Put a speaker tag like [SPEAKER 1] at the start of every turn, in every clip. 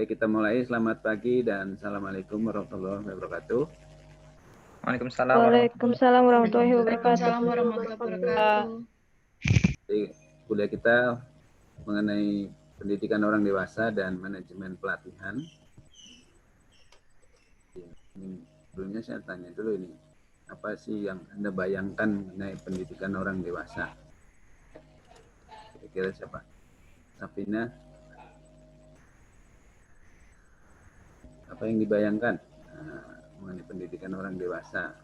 [SPEAKER 1] Oke, kita mulai. Selamat pagi dan assalamualaikum warahmatullahi wabarakatuh.
[SPEAKER 2] Waalaikumsalam warahmatullahi
[SPEAKER 3] Waalaikumsalam
[SPEAKER 2] wabarakatuh.
[SPEAKER 3] warahmatullahi wabarakatuh.
[SPEAKER 1] Jadi, kuliah kita mengenai pendidikan orang dewasa dan manajemen pelatihan. Sebelumnya saya tanya dulu ini, apa sih yang Anda bayangkan mengenai pendidikan orang dewasa? Kira-kira siapa? Safina? Apa yang dibayangkan mengenai pendidikan orang dewasa?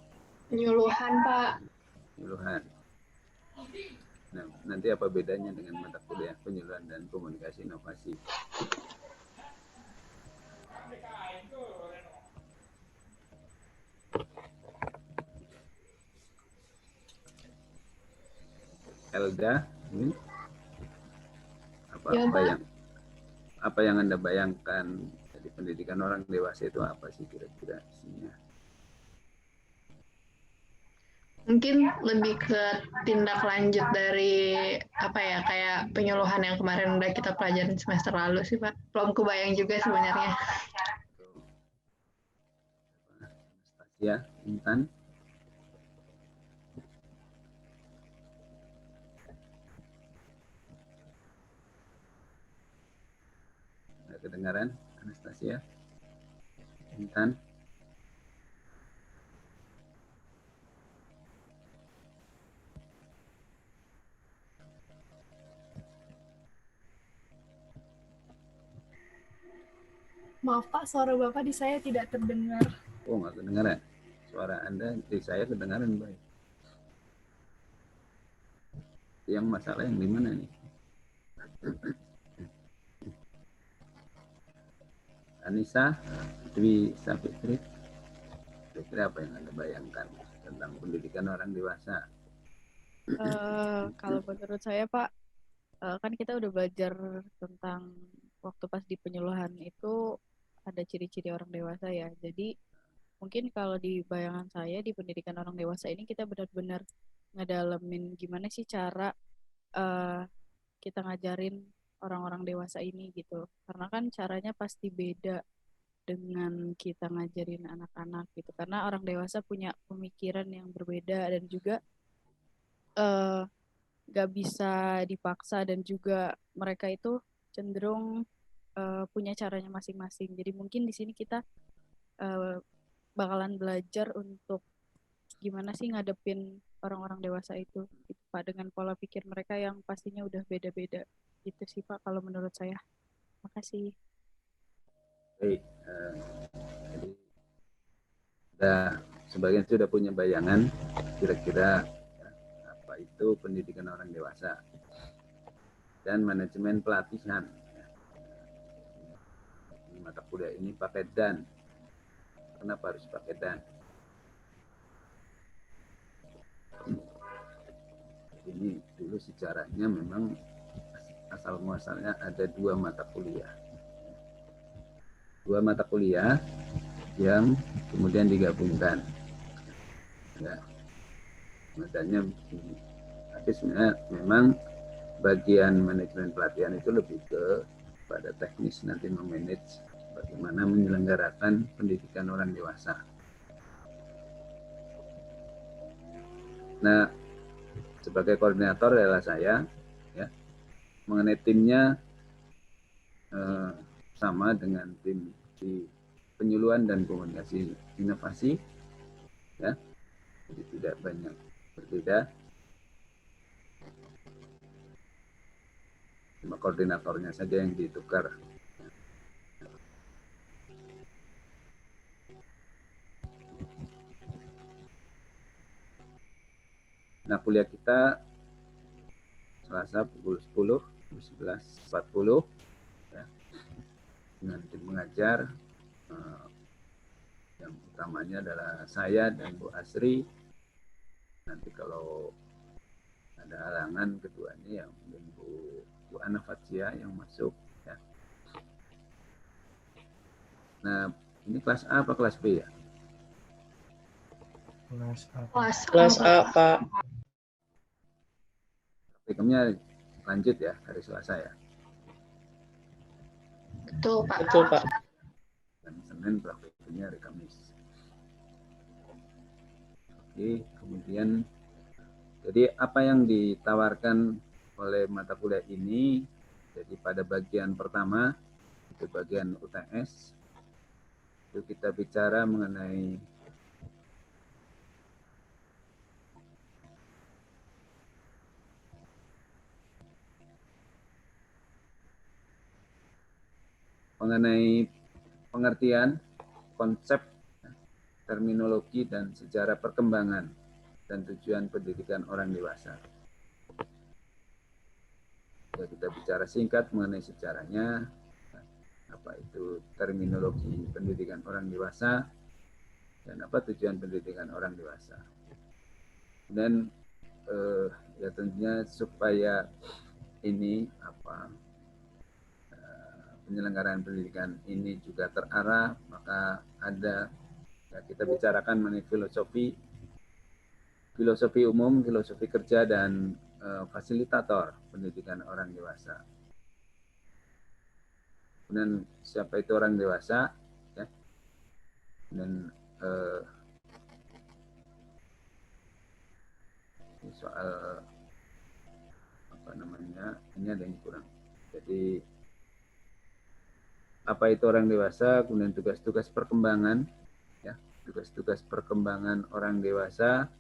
[SPEAKER 3] Penyuluhan, Pak.
[SPEAKER 1] Penyuluhan. Nah, nanti apa bedanya dengan mata kuliah penyuluhan dan komunikasi inovasi? Elga, ini apa
[SPEAKER 3] Ya, Pak.
[SPEAKER 1] apa yang Anda bayangkan dari pendidikan orang dewasa itu apa sih kira-kira isinya?
[SPEAKER 3] Mungkin lebih ke tindak lanjut dari apa ya, kayak penyuluhan yang kemarin udah kita pelajarin semester lalu sih, Pak. Belum kebayang juga sebenarnya.
[SPEAKER 1] Anastasia, Intan. Nggak kedengaran, Anastasia, Intan.
[SPEAKER 4] Maaf Pak, suara Bapak di saya tidak terdengar.
[SPEAKER 1] Oh, nggak kedengaran. Suara Anda di saya kedengaran baik. Yang masalah yang di mana nih? Anissa, Dwi Safitri, kira-kira apa yang Anda bayangkan tentang pendidikan orang dewasa?
[SPEAKER 2] Kalau menurut saya Pak, kan kita udah belajar tentang waktu pas di penyuluhan itu ada ciri-ciri orang dewasa ya. Jadi mungkin kalau di bayangan saya di pendidikan orang dewasa ini kita benar-benar ngedalamin gimana sih cara kita ngajarin orang-orang dewasa ini gitu. Karena kan caranya pasti beda dengan kita ngajarin anak-anak gitu. Karena orang dewasa punya pemikiran yang berbeda dan juga gak bisa dipaksa dan juga mereka itu cenderung punya caranya masing-masing. Jadi mungkin di sini kita bakalan belajar untuk gimana sih ngadepin orang-orang dewasa itu gitu, Pak, dengan pola pikir mereka yang pastinya udah beda-beda. Gitu sih Pak kalau menurut saya. Makasih.
[SPEAKER 1] Baik, jadi sebagian sudah punya bayangan kira-kira apa itu pendidikan orang dewasa dan manajemen pelatihan. Mata kuliah ini pakai dan. Kenapa harus pakai dan? Ini dulu sejarahnya memang asal muasalnya ada dua mata kuliah. Dua mata kuliah yang kemudian digabungkan. Ya, makanya tapi sebenarnya memang bagian manajemen pelatihan itu lebih ke pada teknis nanti memanage bagaimana menyelenggarakan pendidikan orang dewasa. Nah, sebagai koordinator adalah saya, ya, mengenai timnya sama dengan tim di penyuluhan dan komunikasi inovasi, ya, jadi tidak banyak berbeda. Cuma koordinatornya saja yang ditukar. Nah, kuliah kita Selasa pukul 10, 11.40 ya, dengan tim mengajar yang utamanya adalah saya dan Bu Asri. Nanti kalau ada halangan keduanya yang mungkin Bu Ana Fatia yang masuk ya. Nah, ini kelas A apa kelas B ya?
[SPEAKER 3] Kelas A, Pak.
[SPEAKER 1] Praktikumnya lanjut ya hari Selasa ya.
[SPEAKER 3] Betul, Pak.
[SPEAKER 5] Betul, Pak.
[SPEAKER 1] Dan Senin praktikumnya hari Kamis. Oke, kemudian jadi apa yang ditawarkan oleh mata kuliah ini, jadi pada bagian pertama, itu bagian UTS, itu kita bicara mengenai pengertian, konsep, terminologi, dan sejarah perkembangan dan tujuan pendidikan orang dewasa. Ya, kita bicara singkat mengenai sejarahnya, apa itu terminologi pendidikan orang dewasa, dan apa tujuan pendidikan orang dewasa. Dan ya tentunya supaya ini penyelenggaraan pendidikan ini juga terarah, maka ada ya, kita bicarakan mengenai filosofi umum, filosofi kerja, dan fasilitator pendidikan orang dewasa. Kemudian siapa itu orang dewasa, ya. Dan soal apa namanya, ini ada yang kurang. Jadi apa itu orang dewasa, kemudian tugas-tugas perkembangan, ya, tugas-tugas perkembangan orang dewasa,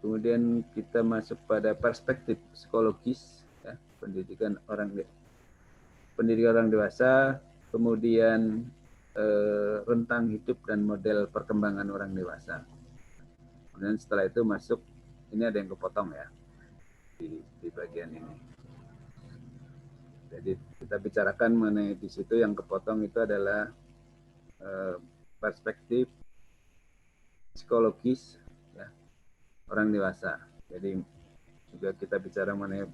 [SPEAKER 1] kemudian kita masuk pada perspektif psikologis, ya, pendidikan orang dewasa, kemudian rentang hidup dan model perkembangan orang dewasa. Kemudian setelah itu masuk, ini ada yang kepotong ya di bagian ini. Jadi kita bicarakan mengenai di situ yang kepotong itu adalah perspektif psikologis, ya, orang dewasa. Jadi juga kita bicara mengenai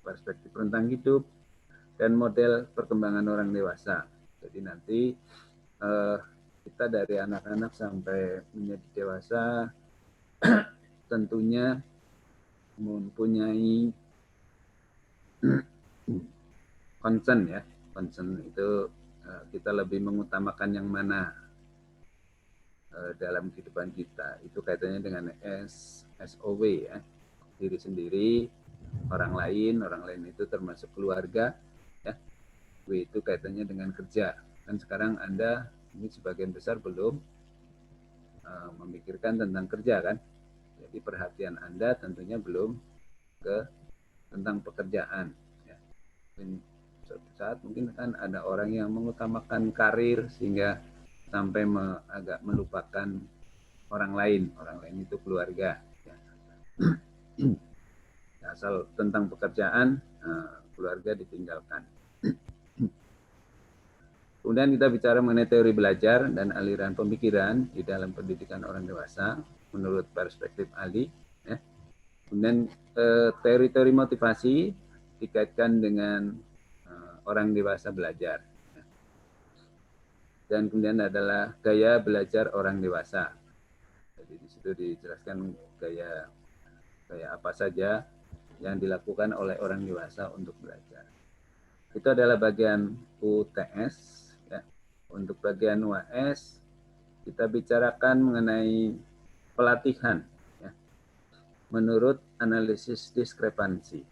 [SPEAKER 1] perspektif rentang hidup dan model perkembangan orang dewasa. Jadi nanti kita dari anak-anak sampai menjadi dewasa tentunya mempunyai concern, ya. Concern itu kita lebih mengutamakan yang mana dalam kehidupan kita. Itu kaitannya dengan SOW, ya. Diri sendiri, orang lain itu termasuk keluarga, ya. W itu kaitannya dengan kerja. Kan sekarang Anda ini sebagian besar belum memikirkan tentang kerja, kan. Jadi perhatian Anda tentunya belum tentang pekerjaan, ya. Dan suatu saat mungkin kan ada orang yang mengutamakan karir sehingga sampai agak melupakan orang lain itu keluarga, ya. Asal tentang pekerjaan, keluarga ditinggalkan. Kemudian kita bicara mengenai teori belajar dan aliran pemikiran di dalam pendidikan orang dewasa menurut perspektif Ali, ya. Kemudian teori-teori motivasi dikaitkan dengan orang dewasa belajar, ya. Dan kemudian adalah gaya belajar orang dewasa. Jadi di situ dijelaskan gaya apa saja yang dilakukan oleh orang dewasa untuk belajar. Itu adalah bagian UTS. Untuk bagian UAS, kita bicarakan mengenai pelatihan, ya, menurut analisis diskrepansi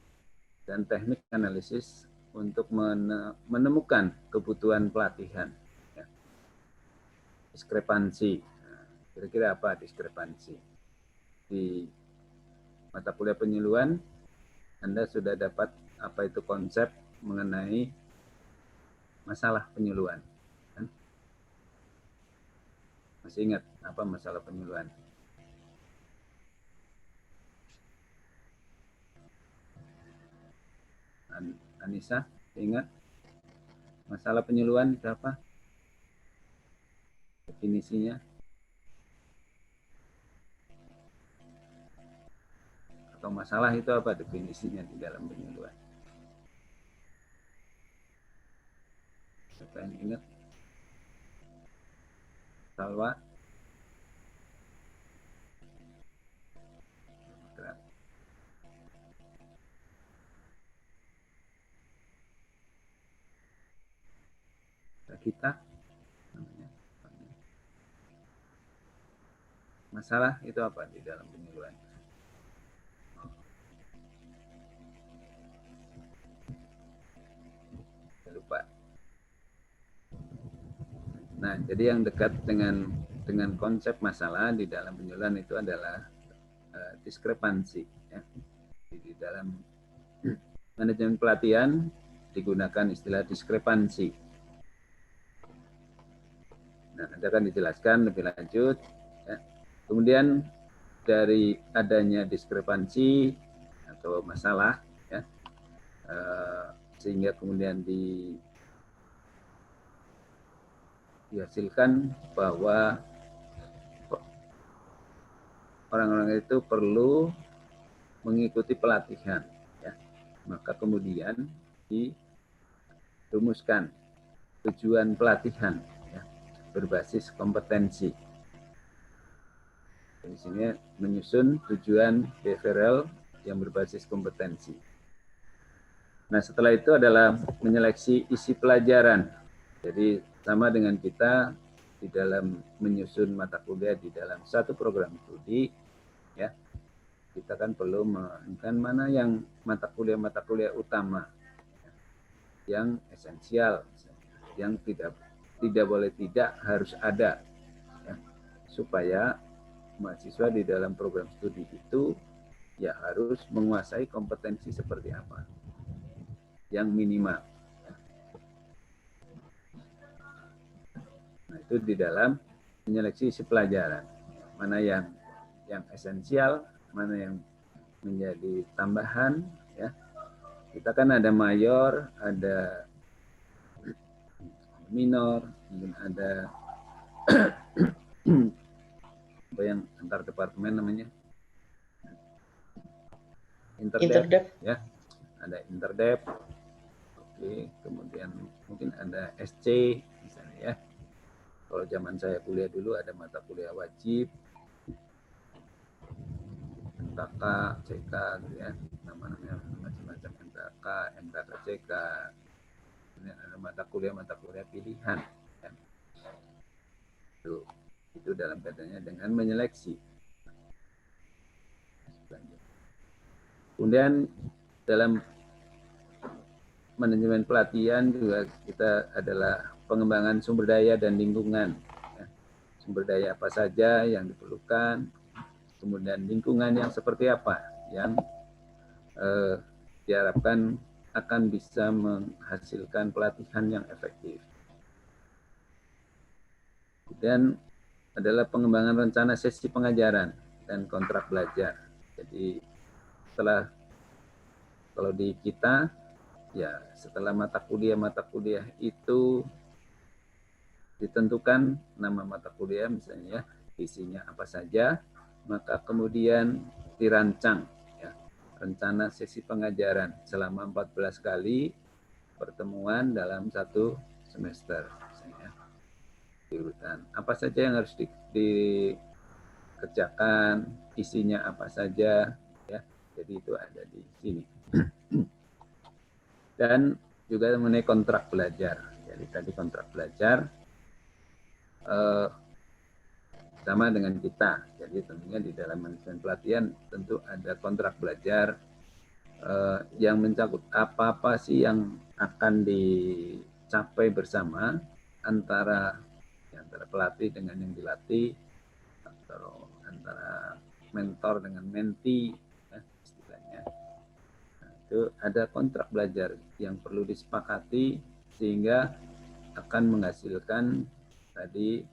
[SPEAKER 1] dan teknik analisis untuk menemukan kebutuhan pelatihan, ya. Diskrepansi, kira-kira apa diskrepansi? Di mata kuliah penyuluhan, Anda sudah dapat apa itu konsep mengenai masalah penyuluhan. Masih ingat apa masalah penyuluhan? Anissa, ingat masalah penyuluhan itu apa? Definisinya? Atau masalah itu apa definisinya di dalam penyuluhan? Siapa yang ingat? Salwa? kita. Masalah itu apa di dalam penyuluhan? Lupa. Nah, jadi yang dekat dengan konsep masalah di dalam penyuluhan itu adalah diskrepansi. Ya. Di dalam manajemen pelatihan digunakan istilah diskrepansi. Nah, nanti akan dijelaskan lebih lanjut. Ya. Kemudian dari adanya diskrepansi atau masalah, ya, sehingga kemudian dihasilkan bahwa orang-orang itu perlu mengikuti pelatihan, ya. Maka kemudian dirumuskan tujuan pelatihan, ya, berbasis kompetensi. Di sini menyusun tujuan behavioral yang berbasis kompetensi. Nah, setelah itu adalah menyeleksi isi pelajaran. Jadi sama dengan kita di dalam menyusun mata kuliah di dalam satu program studi, ya, kita kan perlu menentukan mana yang mata kuliah utama, yang esensial, yang tidak boleh tidak harus ada, ya, supaya mahasiswa di dalam program studi itu ya harus menguasai kompetensi seperti apa yang minimal. Nah, itu di dalam menyeleksi isi pelajaran, mana yang esensial, mana yang menjadi tambahan, ya. Kita kan ada mayor, ada minor, mungkin ada apa yang antar departemen namanya, interdep, ya, ada interdep. Oke, kemudian mungkin ada SC misalnya, ya. Kalau zaman saya kuliah dulu ada mata kuliah wajib, MKK, CK, gitu ya, namanya macam-macam, MKK, MKK, CK. Kemudian ada mata kuliah pilihan, ya. Itu dalam kaitannya dengan menyeleksi. Kemudian dalam manajemen pelatihan juga kita adalah pengembangan sumber daya dan lingkungan. Ya. Sumber daya apa saja yang diperlukan, kemudian lingkungan yang seperti apa yang diharapkan akan bisa menghasilkan pelatihan yang efektif. Kemudian adalah pengembangan rencana sesi pengajaran dan kontrak belajar. Jadi kalau di kita, ya setelah mata kuliah itu ditentukan nama mata kuliah misalnya, ya, isinya apa saja, maka kemudian dirancang, ya, rencana sesi pengajaran selama 14 kali pertemuan dalam satu semester misalnya, diurutan apa saja yang harus dikerjakan, isinya apa saja, ya. Jadi itu ada di sini. Dan juga mengenai kontrak belajar. Jadi tadi kontrak belajar sama dengan kita. Jadi tentunya di dalam manajemen pelatihan tentu ada kontrak belajar yang mencakup apa-apa sih yang akan dicapai bersama antara pelatih dengan yang dilatih, atau antara mentor dengan mentee, ya, istilahnya. Nah, itu ada kontrak belajar yang perlu disepakati sehingga akan menghasilkan tadi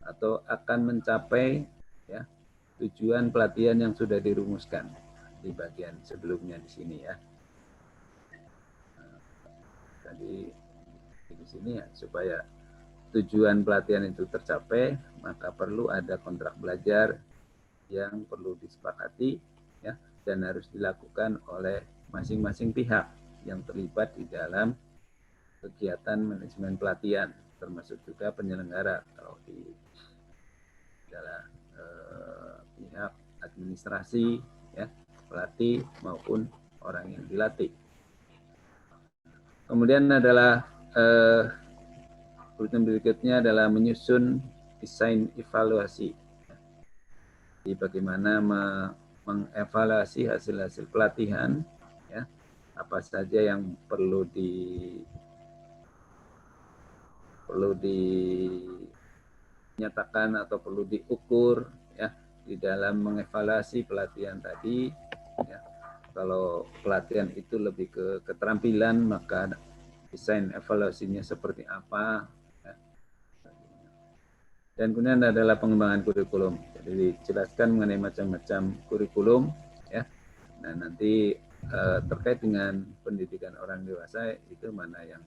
[SPEAKER 1] atau akan mencapai, ya, tujuan pelatihan yang sudah dirumuskan di bagian sebelumnya di sini, ya. Nah, tadi di sini ya, supaya tujuan pelatihan itu tercapai, maka perlu ada kontrak belajar yang perlu disepakati, ya, dan harus dilakukan oleh masing-masing pihak yang terlibat di dalam kegiatan manajemen pelatihan, termasuk juga penyelenggara kalau di dalam pihak administrasi, ya, pelatih maupun orang yang dilatih. Kemudian adalah berikutnya adalah menyusun desain evaluasi. Jadi bagaimana mengevaluasi hasil-hasil pelatihan, ya, apa saja yang perlu dinyatakan atau perlu diukur, ya, di dalam mengevaluasi pelatihan tadi. Ya. Kalau pelatihan itu lebih ke keterampilan, maka desain evaluasinya seperti apa. Ya. Dan kemudian adalah pengembangan kurikulum. Jadi dijelaskan mengenai macam-macam kurikulum, ya. Nah, nanti terkait dengan pendidikan orang dewasa itu mana yang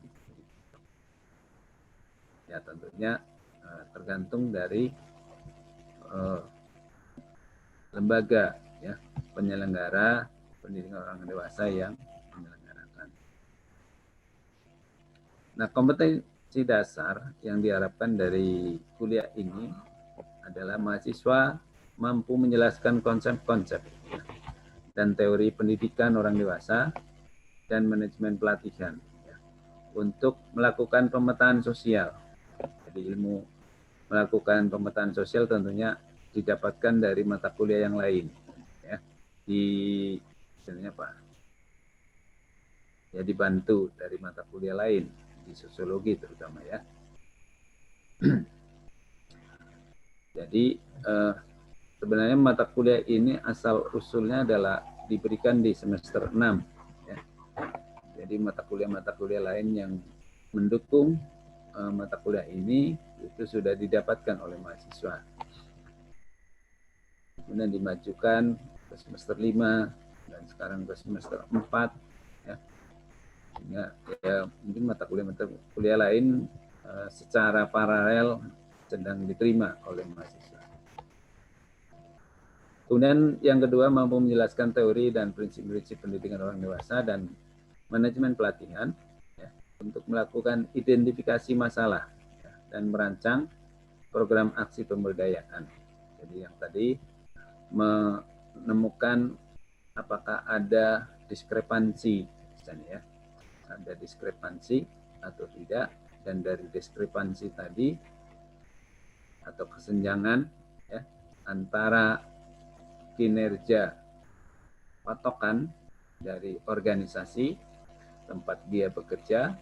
[SPEAKER 1] ya tentunya tergantung dari lembaga, ya, penyelenggara pendidikan orang dewasa yang menyelenggarakan. Nah, kompetensi dasar yang diharapkan dari kuliah ini adalah mahasiswa mampu menjelaskan konsep-konsep dan teori pendidikan orang dewasa dan manajemen pelatihan, ya, untuk melakukan pemetaan sosial. Jadi ilmu melakukan pemetaan sosial tentunya didapatkan dari mata kuliah yang lain, ya, misalnya apa? Ya, dibantu dari mata kuliah lain di sosiologi terutama, ya. Jadi sebenarnya mata kuliah ini asal usulnya adalah diberikan di semester 6, ya. Jadi mata kuliah lain yang mendukung mata kuliah ini itu sudah didapatkan oleh mahasiswa. Kemudian dimajukan ke semester 5 dan sekarang ke semester 4, ya. Sehingga ya, mungkin mata kuliah lain secara paralel sedang diterima oleh mahasiswa. Kemudian yang kedua, mampu menjelaskan teori dan prinsip-prinsip pendidikan orang dewasa dan manajemen pelatihan, ya, untuk melakukan identifikasi masalah, ya, dan merancang program aksi pemberdayaan. Jadi yang tadi menemukan apakah ada diskrepansi, misalnya, ya, ada diskrepansi atau tidak, dan dari diskrepansi tadi atau kesenjangan, ya, antara kinerja patokan dari organisasi tempat dia bekerja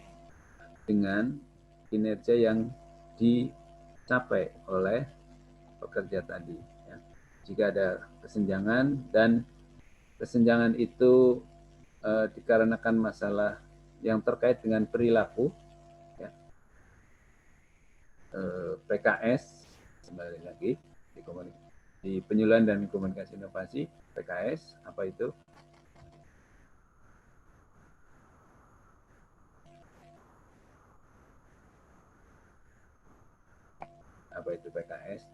[SPEAKER 1] dengan kinerja yang dicapai oleh pekerja tadi, ya. Jika ada kesenjangan dan kesenjangan itu dikarenakan masalah yang terkait dengan perilaku, ya, PKS, kembali lagi di penyuluhan dan komunikasi inovasi, PKS, apa itu? Apa itu PKS?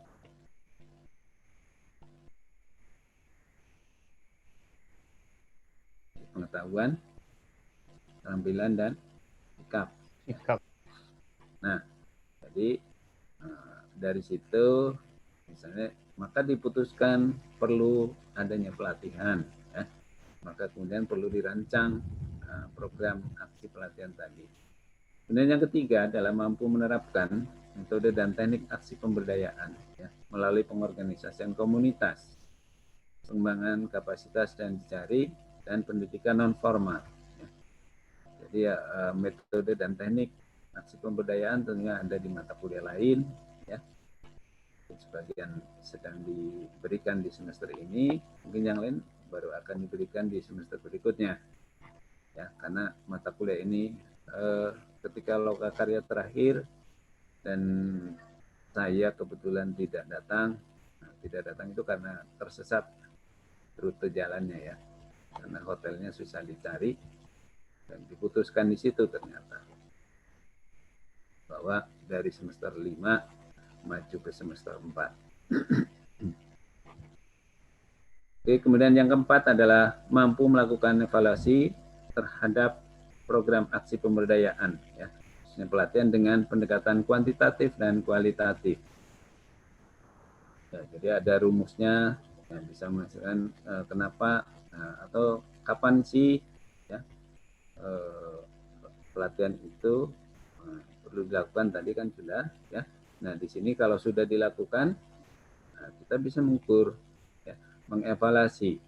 [SPEAKER 1] Pengetahuan, keterampilan, dan sikap. Nah, jadi dari situ misalnya maka diputuskan perlu adanya pelatihan, ya. Maka kemudian perlu dirancang program aksi pelatihan tadi. Kemudian yang ketiga adalah mampu menerapkan metode dan teknik aksi pemberdayaan, ya, melalui pengorganisasian komunitas, pengembangan kapasitas dan jejaring, dan pendidikan non formal, ya. Jadi ya, metode dan teknik aksi pemberdayaan tentunya ada di mata kuliah lain, ya. Sebagian sedang diberikan di semester ini, mungkin yang lain baru akan diberikan di semester berikutnya, ya, karena mata kuliah ini ketika lokakarya terakhir dan saya kebetulan tidak datang itu karena tersesat rute jalannya, ya, karena hotelnya susah dicari dan diputuskan di situ ternyata bahwa dari semester 5 maju ke semester 4. Oke, kemudian yang keempat adalah mampu melakukan evaluasi terhadap program aksi pemberdayaan, ya, khususnya pelatihan dengan pendekatan kuantitatif dan kualitatif. Ya, jadi ada rumusnya yang bisa menghasilkan kenapa atau kapan sih, ya, pelatihan itu perlu dilakukan tadi kan sudah ya. Nah, di sini kalau sudah dilakukan, nah, kita bisa mengukur, ya, mengevaluasi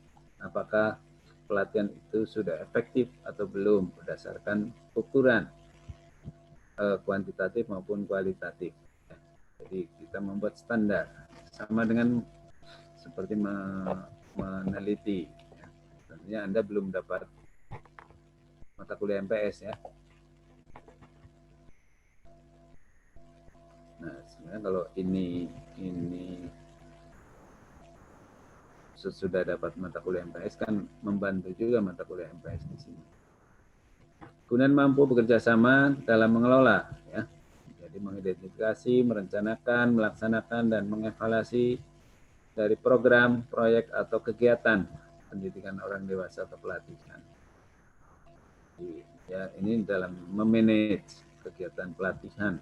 [SPEAKER 1] apakah pelatihan itu sudah efektif atau belum berdasarkan ukuran kuantitatif maupun kualitatif. Ya. Jadi kita membuat standar sama dengan seperti meneliti. Ya. Tentunya Anda belum dapat mata kuliah MPS ya. Nah, sebenarnya kalau ini sudah dapat mata kuliah MPS kan membantu juga mata kuliah MPS di sini. Kemudian mampu bekerja sama dalam mengelola, ya. Jadi mengidentifikasi, merencanakan, melaksanakan dan mengevaluasi dari program, proyek atau kegiatan pendidikan orang dewasa atau pelatihan. Ya, ini dalam memanage kegiatan pelatihan.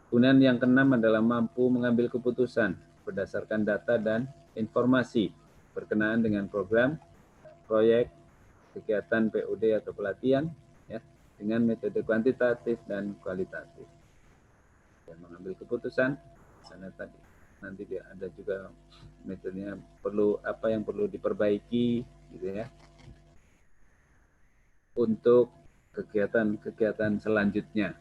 [SPEAKER 1] Kemudian yang keenam adalah mampu mengambil keputusan berdasarkan data dan informasi berkenaan dengan program, proyek, kegiatan PUD atau pelatihan, ya, dengan metode kuantitatif dan kualitatif. Dan mengambil keputusan, misalnya tadi nanti dia ada juga metodenya perlu apa yang perlu diperbaiki, gitu ya, untuk kegiatan-kegiatan selanjutnya.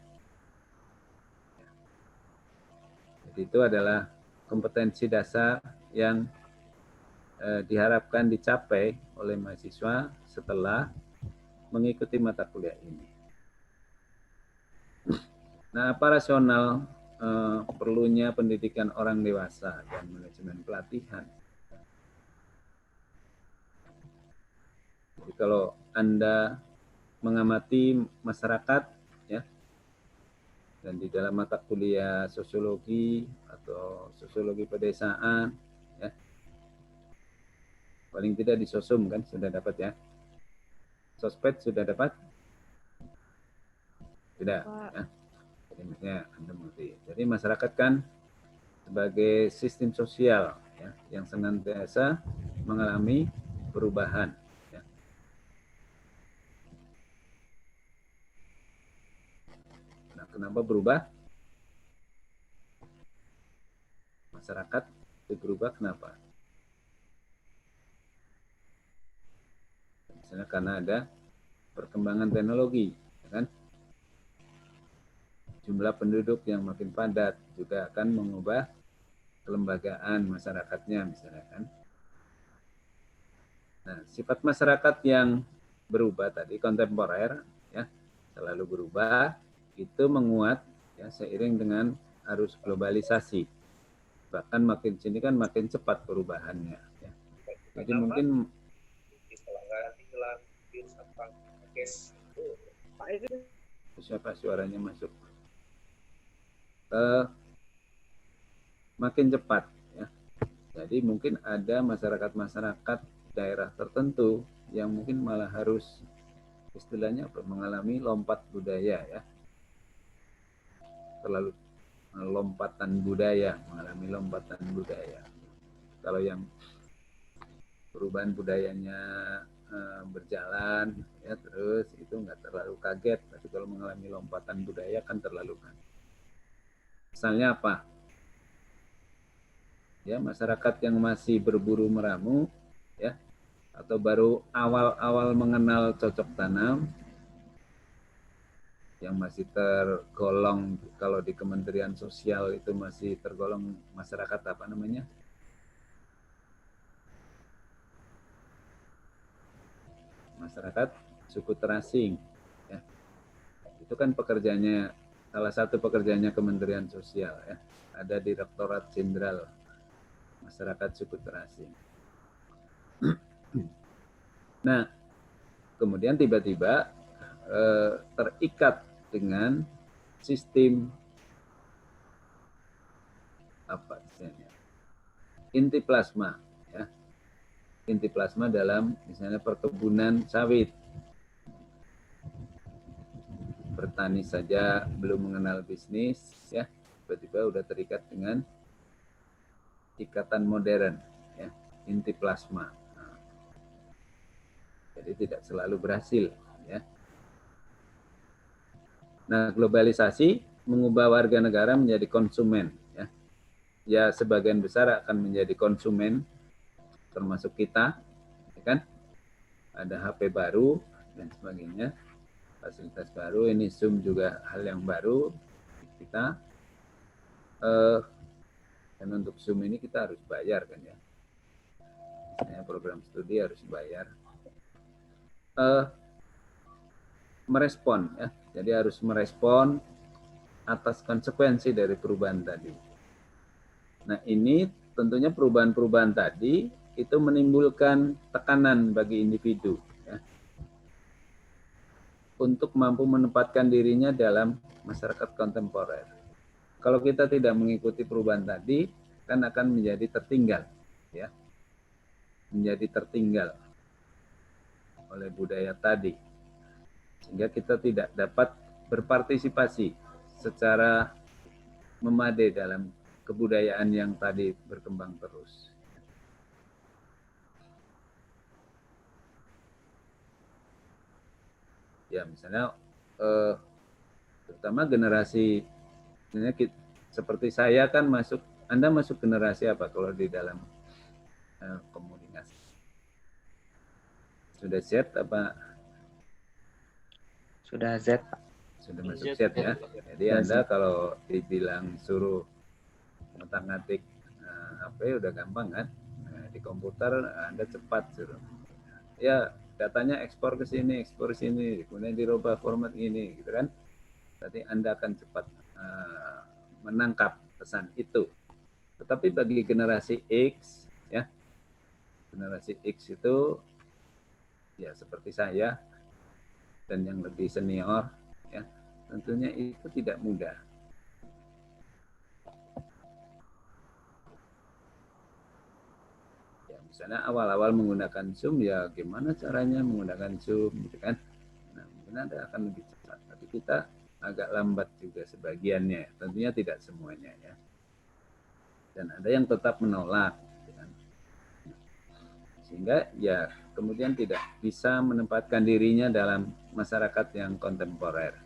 [SPEAKER 1] Jadi itu adalah kompetensi dasar yang diharapkan dicapai oleh mahasiswa setelah mengikuti mata kuliah ini. Nah, apa rasional perlunya pendidikan orang dewasa dan manajemen pelatihan? Jadi kalau Anda mengamati masyarakat, ya, dan di dalam mata kuliah sosiologi atau sosiologi pedesaan, ya, paling tidak di sosum kan sudah dapat ya. Sosped sudah dapat? Tidak. Ya. Jadi maksudnya Anda mengerti. Jadi masyarakat kan sebagai sistem sosial, ya, yang senantiasa mengalami perubahan. Ya. Nah, kenapa berubah? Masyarakat itu berubah kenapa? Misalnya karena ada perkembangan teknologi, ya kan? Jumlah penduduk yang makin padat juga akan mengubah kelembagaan masyarakatnya, misalnya kan. Nah, sifat masyarakat yang berubah tadi kontemporer, ya, selalu berubah, itu menguat, ya, seiring dengan arus globalisasi. Bahkan makin sini kan makin cepat perubahannya. Ya. Jadi mungkin siapa suaranya masuk? Makin cepat, ya. Jadi mungkin ada masyarakat-masyarakat daerah tertentu yang mungkin malah harus istilahnya mengalami lompat budaya, ya. Terlalu lompatan budaya, mengalami lompatan budaya. Kalau yang perubahan budayanya berjalan, ya, terus itu nggak terlalu kaget. Tapi kalau mengalami lompatan budaya kan terlalu kaget. Misalnya apa? Ya, masyarakat yang masih berburu meramu, ya, atau baru awal-awal mengenal cocok tanam, yang masih tergolong kalau di Kementerian Sosial itu masih tergolong masyarakat apa namanya? Masyarakat suku terasing, ya. Itu kan pekerjaannya, salah satu pekerjaannya Kementerian Sosial, ya. Ada Direktorat Jenderal Masyarakat Suku Terasing. Nah, kemudian tiba-tiba terikat dengan sistem apa istilahnya, inti plasma, ya. Inti plasma dalam misalnya perkebunan sawit. Bertani saja belum mengenal bisnis, ya, tiba-tiba udah terikat dengan ikatan modern, ya, inti plasma. Nah, jadi tidak selalu berhasil, ya. Nah, globalisasi mengubah warga negara menjadi konsumen. Ya, sebagian besar akan menjadi konsumen, termasuk kita, ya kan? Ada HP baru dan sebagainya, fasilitas baru. Ini Zoom juga hal yang baru kita. Dan untuk Zoom ini kita harus bayar kan ya. Program studi harus bayar. Merespon ya, jadi harus merespon atas konsekuensi dari perubahan tadi. Nah, ini tentunya perubahan-perubahan tadi itu menimbulkan tekanan bagi individu ya, untuk mampu menempatkan dirinya dalam masyarakat kontemporer. Kalau kita tidak mengikuti perubahan tadi, kan akan menjadi tertinggal ya, menjadi tertinggal oleh budaya tadi, sehingga kita tidak dapat berpartisipasi secara memadai dalam kebudayaan yang tadi berkembang terus. Ya, misalnya terutama generasi seperti saya kan Anda masuk generasi apa kalau di dalam komunikasi? Sudah Z apa?
[SPEAKER 5] Sudah Z, Pak.
[SPEAKER 1] Sudah masuk Z ya. Jadi Anda kalau dibilang suruh ngotak-ngatik HP udah gampang kan? Di komputer Anda cepat suruh. Ya, datanya ekspor ke sini, kemudian dirubah format ini, gitu kan? Berarti Anda akan cepat menangkap pesan itu. Tetapi bagi generasi X, ya, generasi X itu ya seperti saya dan yang lebih senior, ya, tentunya itu tidak mudah. Ya, misalnya awal-awal menggunakan Zoom, ya gimana caranya menggunakan Zoom, gitu kan? Nah, mungkin Anda akan lebih cepat, tapi kita agak lambat juga sebagiannya, tentunya tidak semuanya ya. Dan ada yang tetap menolak, ya. Sehingga ya kemudian tidak bisa menempatkan dirinya dalam masyarakat yang kontemporer.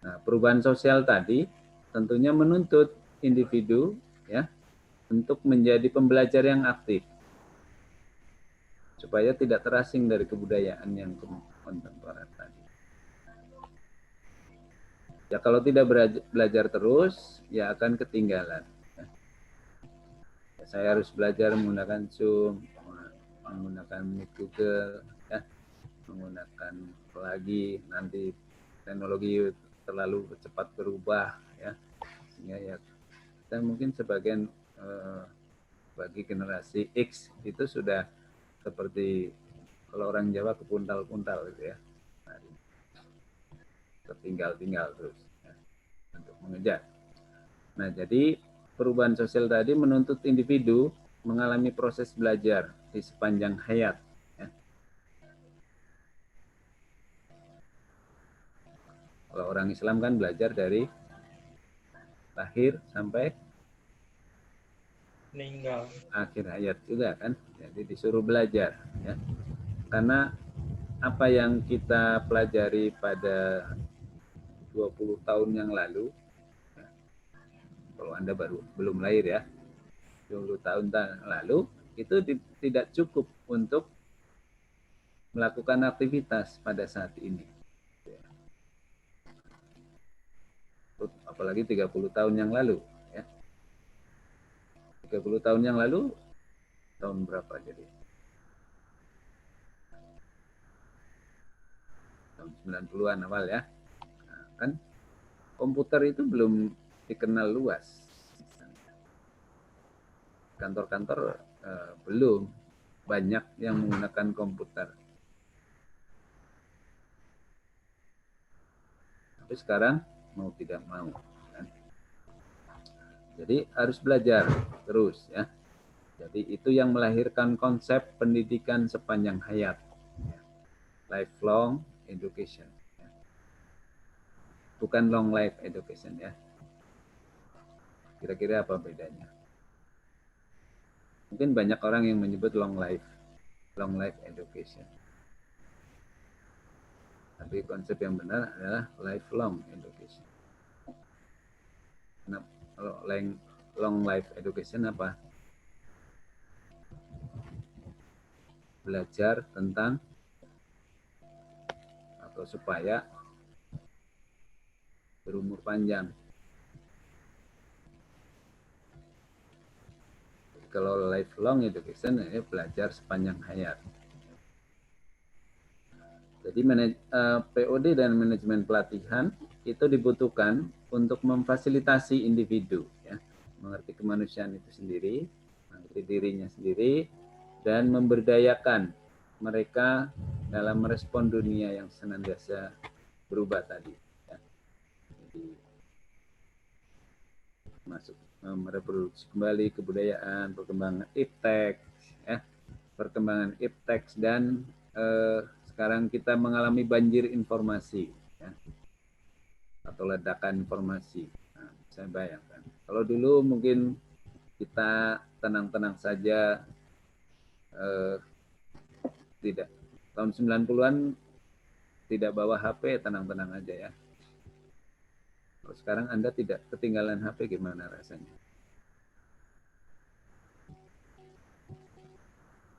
[SPEAKER 1] Nah, perubahan sosial tadi tentunya menuntut individu ya untuk menjadi pembelajar yang aktif supaya tidak terasing dari kebudayaan yang kontemporer tadi. Ya kalau tidak belajar terus, ya akan ketinggalan. Ya, saya harus belajar menggunakan Zoom, menggunakan Meet Google, ya, menggunakan apalagi nanti teknologi terlalu cepat berubah, ya, sehingga ya kita mungkin sebagian bagi generasi X itu sudah seperti kalau orang Jawa kepuntal-puntal gitu ya. Tertinggal-tinggal terus ya, untuk mengejar. Nah, jadi perubahan sosial tadi menuntut individu mengalami proses belajar di sepanjang hayat. Ya. Kalau orang Islam kan belajar dari lahir sampai
[SPEAKER 5] meninggal,
[SPEAKER 1] akhir hayat juga kan. Jadi disuruh belajar. Ya. Karena apa yang kita pelajari pada 20 tahun yang lalu, kalau Anda belum lahir ya, 20 tahun lalu, itu tidak cukup untuk melakukan aktivitas pada saat ini. Apalagi 30 tahun yang lalu. Ya. 30 tahun yang lalu, tahun berapa jadi? Tahun 90-an awal ya. Nah, kan komputer itu belum dikenal luas. Kantor-kantor belum banyak yang menggunakan komputer. Tapi sekarang mau tidak mau. Kan? Jadi harus belajar terus ya. Jadi itu yang melahirkan konsep pendidikan sepanjang hayat. Ya. Lifelong education. Ya. Bukan long life education ya. Kira-kira apa bedanya? Mungkin banyak orang yang menyebut long life education. Tapi konsep yang benar adalah lifelong education. Nah, kalau long life education apa? Belajar tentang atau supaya berumur panjang. Jadi kalau lifelong education ini belajar sepanjang hayat. Jadi POD dan manajemen pelatihan itu dibutuhkan untuk memfasilitasi individu, ya, mengerti kemanusiaan itu sendiri, mengerti dirinya sendiri, dan memberdayakan mereka dalam merespon dunia yang senantiasa berubah tadi. Ya. Jadi masuk mereproduksi kembali kebudayaan, perkembangan iptek, ya, perkembangan iptek dan sekarang kita mengalami banjir informasi, ya, atau ledakan informasi. Nah, saya bayangkan. Kalau dulu mungkin kita tenang-tenang saja, tidak. Tahun 90-an tidak bawa HP, tenang-tenang aja ya. Kalau sekarang Anda tidak ketinggalan HP, gimana rasanya?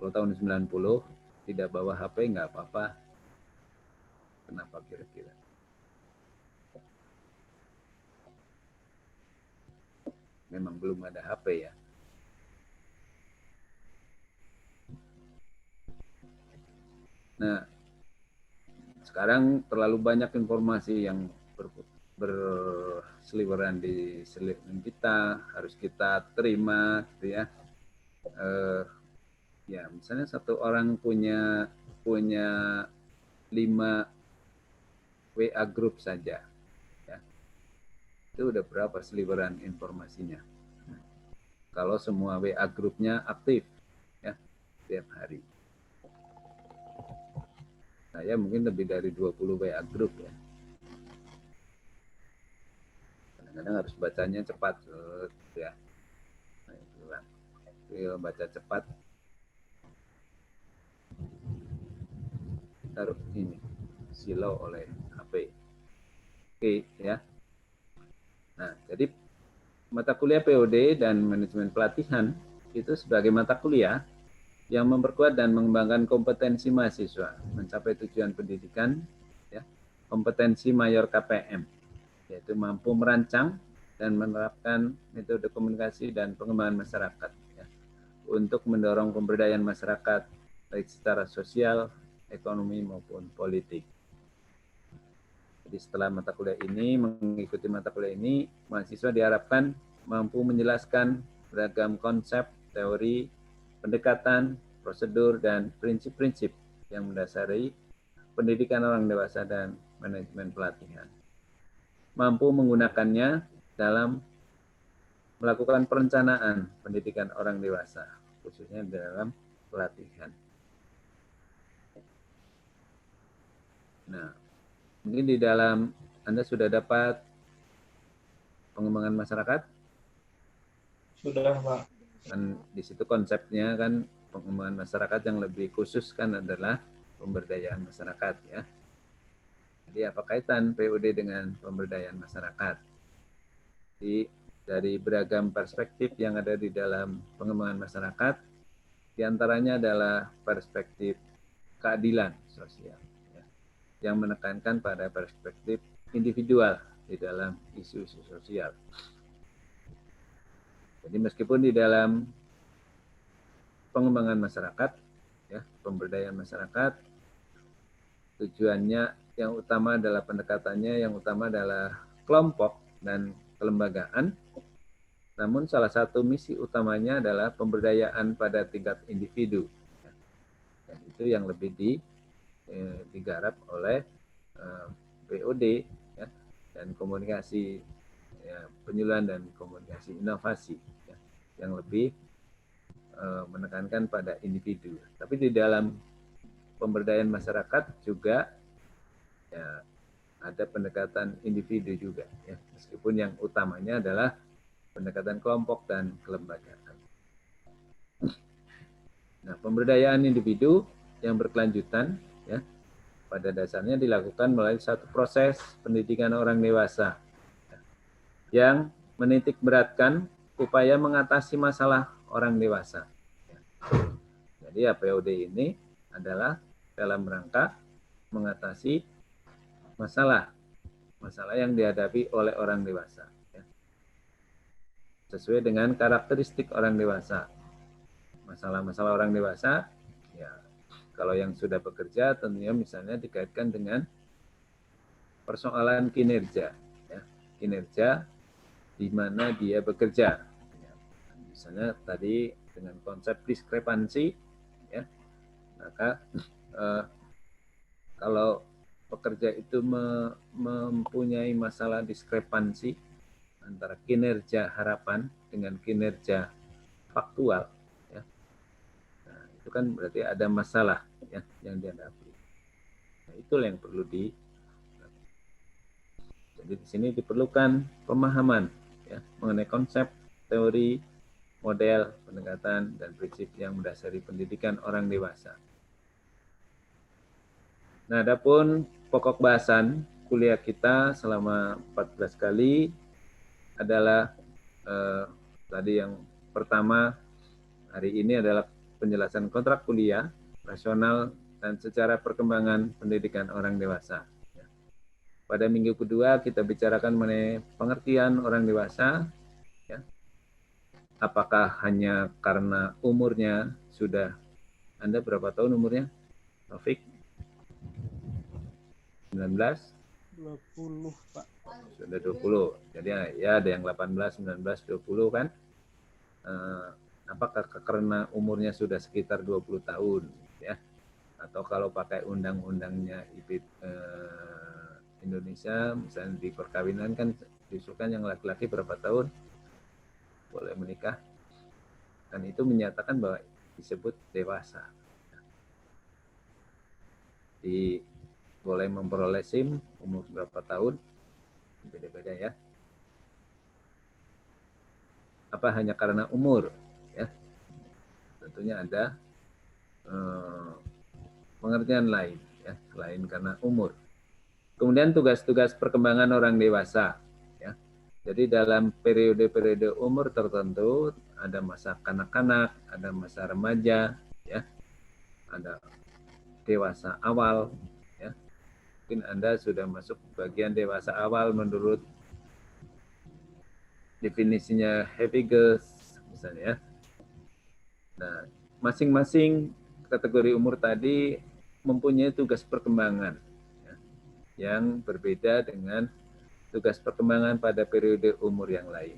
[SPEAKER 1] Kalau tahun 90 tidak bawa HP nggak apa-apa. Kenapa kira-kira? Memang belum ada HP ya. Nah, sekarang terlalu banyak informasi yang berseliweran di sekeliling kita, harus kita terima, gitu ya. Ya, misalnya satu orang punya 5 WA group saja, ya. Itu udah berapa seliweran informasinya. Nah, kalau semua WA grupnya aktif, ya, setiap hari. Saya mungkin lebih dari 20 WA grup ya. Kadang-kadang harus bacanya cepat, ya. Nah, itulah. Kalau baca cepat, taruh ini silau oleh HP. Oke, ya. Nah, jadi mata kuliah POD dan manajemen pelatihan itu sebagai mata kuliah yang memperkuat dan mengembangkan kompetensi mahasiswa mencapai tujuan pendidikan, ya, kompetensi mayor KPM, yaitu mampu merancang dan menerapkan metode komunikasi dan pengembangan masyarakat, ya, untuk mendorong pemberdayaan masyarakat baik secara sosial, ekonomi maupun politik. Jadi setelah mata kuliah ini, mengikuti mata kuliah ini, mahasiswa diharapkan mampu menjelaskan beragam konsep, teori, pendekatan, prosedur, dan prinsip-prinsip yang mendasari pendidikan orang dewasa dan manajemen pelatihan. Mampu menggunakannya dalam melakukan perencanaan pendidikan orang dewasa, khususnya dalam pelatihan. Nah, mungkin di dalam Anda sudah dapat pengembangan masyarakat?
[SPEAKER 5] Sudah, Pak.
[SPEAKER 1] Kan di situ konsepnya kan pengembangan masyarakat yang lebih khusus kan adalah pemberdayaan masyarakat, ya. Jadi apa kaitan PUD dengan pemberdayaan masyarakat? Jadi dari beragam perspektif yang ada di dalam pengembangan masyarakat, diantaranya adalah perspektif keadilan sosial, ya, yang menekankan pada perspektif individual di dalam isu-isu sosial. Jadi meskipun di dalam pengembangan masyarakat, ya, pemberdayaan masyarakat, tujuannya yang utama adalah pendekatannya, yang utama adalah kelompok dan kelembagaan. Namun salah satu misi utamanya adalah pemberdayaan pada tingkat individu. Dan itu yang lebih digarap oleh POD, ya, dan komunikasi, ya, penyuluhan dan komunikasi inovasi, ya, yang lebih menekankan pada individu. Tapi di dalam pemberdayaan masyarakat juga, ya, ada pendekatan individu juga, ya, meskipun yang utamanya adalah pendekatan kelompok dan kelembagaan. Nah, pemberdayaan individu yang berkelanjutan, ya, pada dasarnya dilakukan melalui satu proses pendidikan orang dewasa yang menitik beratkan upaya mengatasi masalah orang dewasa. Jadi APOD ini adalah dalam rangka mengatasi masalah yang dihadapi oleh orang dewasa, sesuai dengan karakteristik orang dewasa. Masalah-masalah orang dewasa, ya kalau yang sudah bekerja tentunya misalnya dikaitkan dengan persoalan kinerja, ya. Kinerja di mana dia bekerja. Ya. Misalnya tadi dengan konsep diskrepansi, ya, maka kalau pekerja itu mempunyai masalah diskrepansi antara kinerja harapan dengan kinerja faktual, ya. Nah, itu kan berarti ada masalah, ya, yang dihadapi. Nah, itulah yang perlu jadi di sini diperlukan pemahaman, ya, mengenai konsep, teori, model, pendekatan, dan prinsip yang mendasari pendidikan orang dewasa. Nah, adapun pokok bahasan kuliah kita selama 14 kali adalah tadi yang pertama hari ini adalah penjelasan kontrak kuliah, rasional, dan secara perkembangan pendidikan orang dewasa. Pada minggu kedua kita bicarakan mengenai pengertian orang dewasa, ya. Apakah hanya karena umurnya sudah, Anda berapa tahun umurnya, Taufik? 19?
[SPEAKER 5] 20, Pak.
[SPEAKER 1] Sudah 20. Jadi ya ada yang 18, 19, 20 kan. Apakah karena umurnya sudah sekitar 20 tahun, ya. Atau kalau pakai undang-undangnya Indonesia, misalnya di perkawinan kan diusulkan yang laki-laki berapa tahun boleh menikah. Dan itu menyatakan bahwa disebut dewasa. Boleh memperoleh SIM umur berapa tahun, beda-beda ya. Apa hanya karena umur, ya? Tentunya ada pengertian lain, ya, selain karena umur. Kemudian tugas-tugas perkembangan orang dewasa, ya. Jadi dalam periode-periode umur tertentu ada masa kanak-kanak, ada masa remaja, ya, ada dewasa awal, ya. Mungkin Anda sudah masuk bagian dewasa awal menurut definisinya Happy-Girls misalnya, ya. Nah, masing-masing kategori umur tadi mempunyai tugas perkembangan, ya, yang berbeda dengan tugas perkembangan pada periode umur yang lain.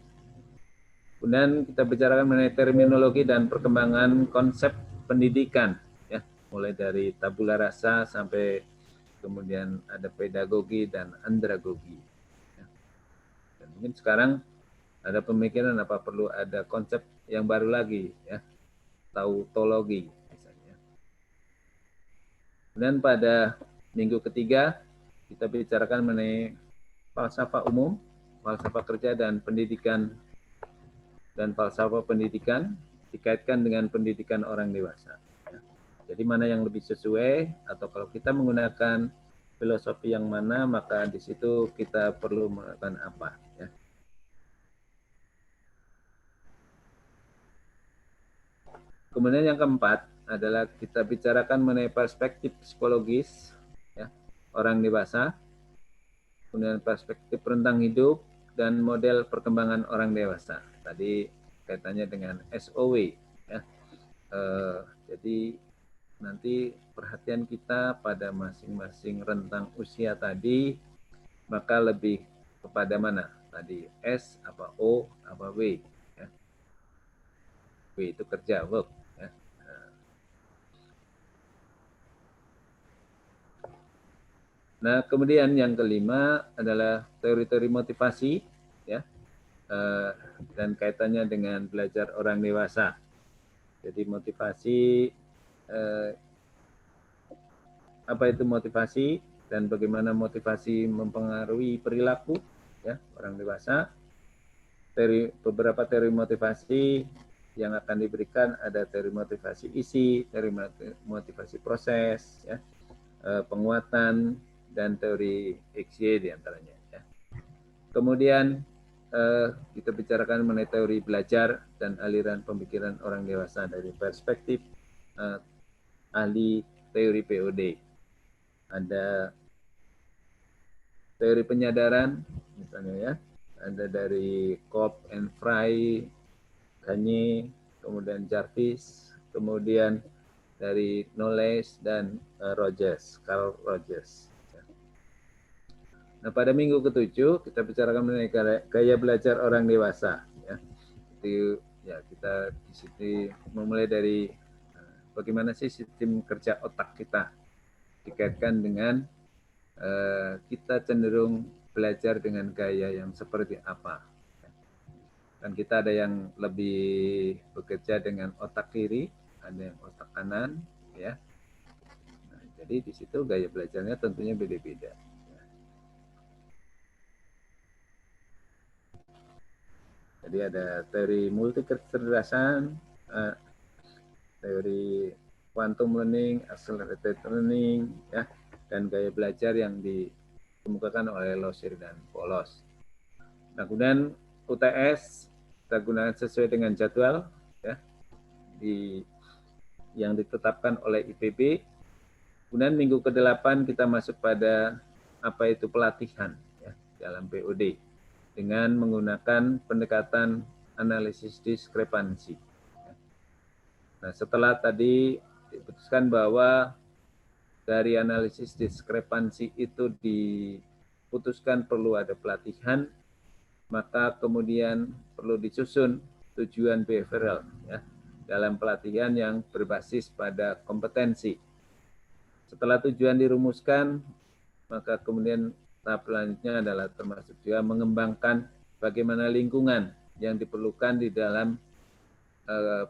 [SPEAKER 1] Kemudian kita bicarakan mengenai terminologi dan perkembangan konsep pendidikan, ya, mulai dari tabula rasa sampai kemudian ada pedagogi dan andragogi. Ya. Dan mungkin sekarang ada pemikiran apa perlu ada konsep yang baru lagi, ya, tautologi misalnya. Dan pada minggu ketiga kita bicarakan mengenai falsafah umum, falsafah kerja dan pendidikan, dan falsafah pendidikan dikaitkan dengan pendidikan orang dewasa. Jadi mana yang lebih sesuai, atau kalau kita menggunakan filosofi yang mana, maka di situ kita perlu melakukan apa, ya. Kemudian yang keempat adalah kita bicarakan mengenai perspektif psikologis, ya, orang dewasa, kemudian perspektif rentang hidup dan model perkembangan orang dewasa. Tadi kaitannya dengan SOW, ya. Jadi nanti perhatian kita pada masing-masing rentang usia tadi, maka lebih kepada mana? Tadi S, apa O, apa W, ya. W itu kerja, work, ya. Nah, kemudian yang kelima adalah teori-teori motivasi, ya, dan kaitannya dengan belajar orang dewasa. Jadi motivasi, apa itu motivasi dan bagaimana motivasi mempengaruhi perilaku, ya, orang dewasa. Beberapa teori motivasi yang akan diberikan ada teori motivasi isi, teori motivasi proses, ya. penguatan, dan teori XY diantaranya. Ya. Kemudian kita bicarakan mengenai teori belajar dan aliran pemikiran orang dewasa dari perspektif ahli teori POD. Ada teori penyadaran, misalnya ya, ada dari Cobb and Fry, Gagne, kemudian Jarvis, kemudian dari Knowles dan Rogers, Carl Rogers. Nah, pada minggu ke-7 kita bicarakan mengenai gaya belajar orang dewasa. Ya. Itu ya kita di sini memulai dari bagaimana sih sistem kerja otak kita dikaitkan dengan kita cenderung belajar dengan gaya yang seperti apa. Dan kita ada yang lebih bekerja dengan otak kiri, ada yang otak kanan, ya. Nah, jadi di situ gaya belajarnya tentunya beda-beda. Jadi ada teori multi kecerdasan, teori quantum learning, accelerated learning, ya, dan gaya belajar yang dikemukakan oleh Losir dan Polos. Nah, kemudian UTS kita gunakan sesuai dengan jadwal, ya, yang ditetapkan oleh IPB. Kemudian minggu ke-8 kita masuk pada apa itu pelatihan, ya, dalam POD dengan menggunakan pendekatan analisis diskrepansi. Nah, setelah tadi diputuskan bahwa dari analisis diskrepansi itu diputuskan perlu ada pelatihan, maka kemudian perlu disusun tujuan behavioral, ya, dalam pelatihan yang berbasis pada kompetensi. Setelah tujuan dirumuskan, maka kemudian tahap selanjutnya adalah termasuk juga mengembangkan bagaimana lingkungan yang diperlukan di dalam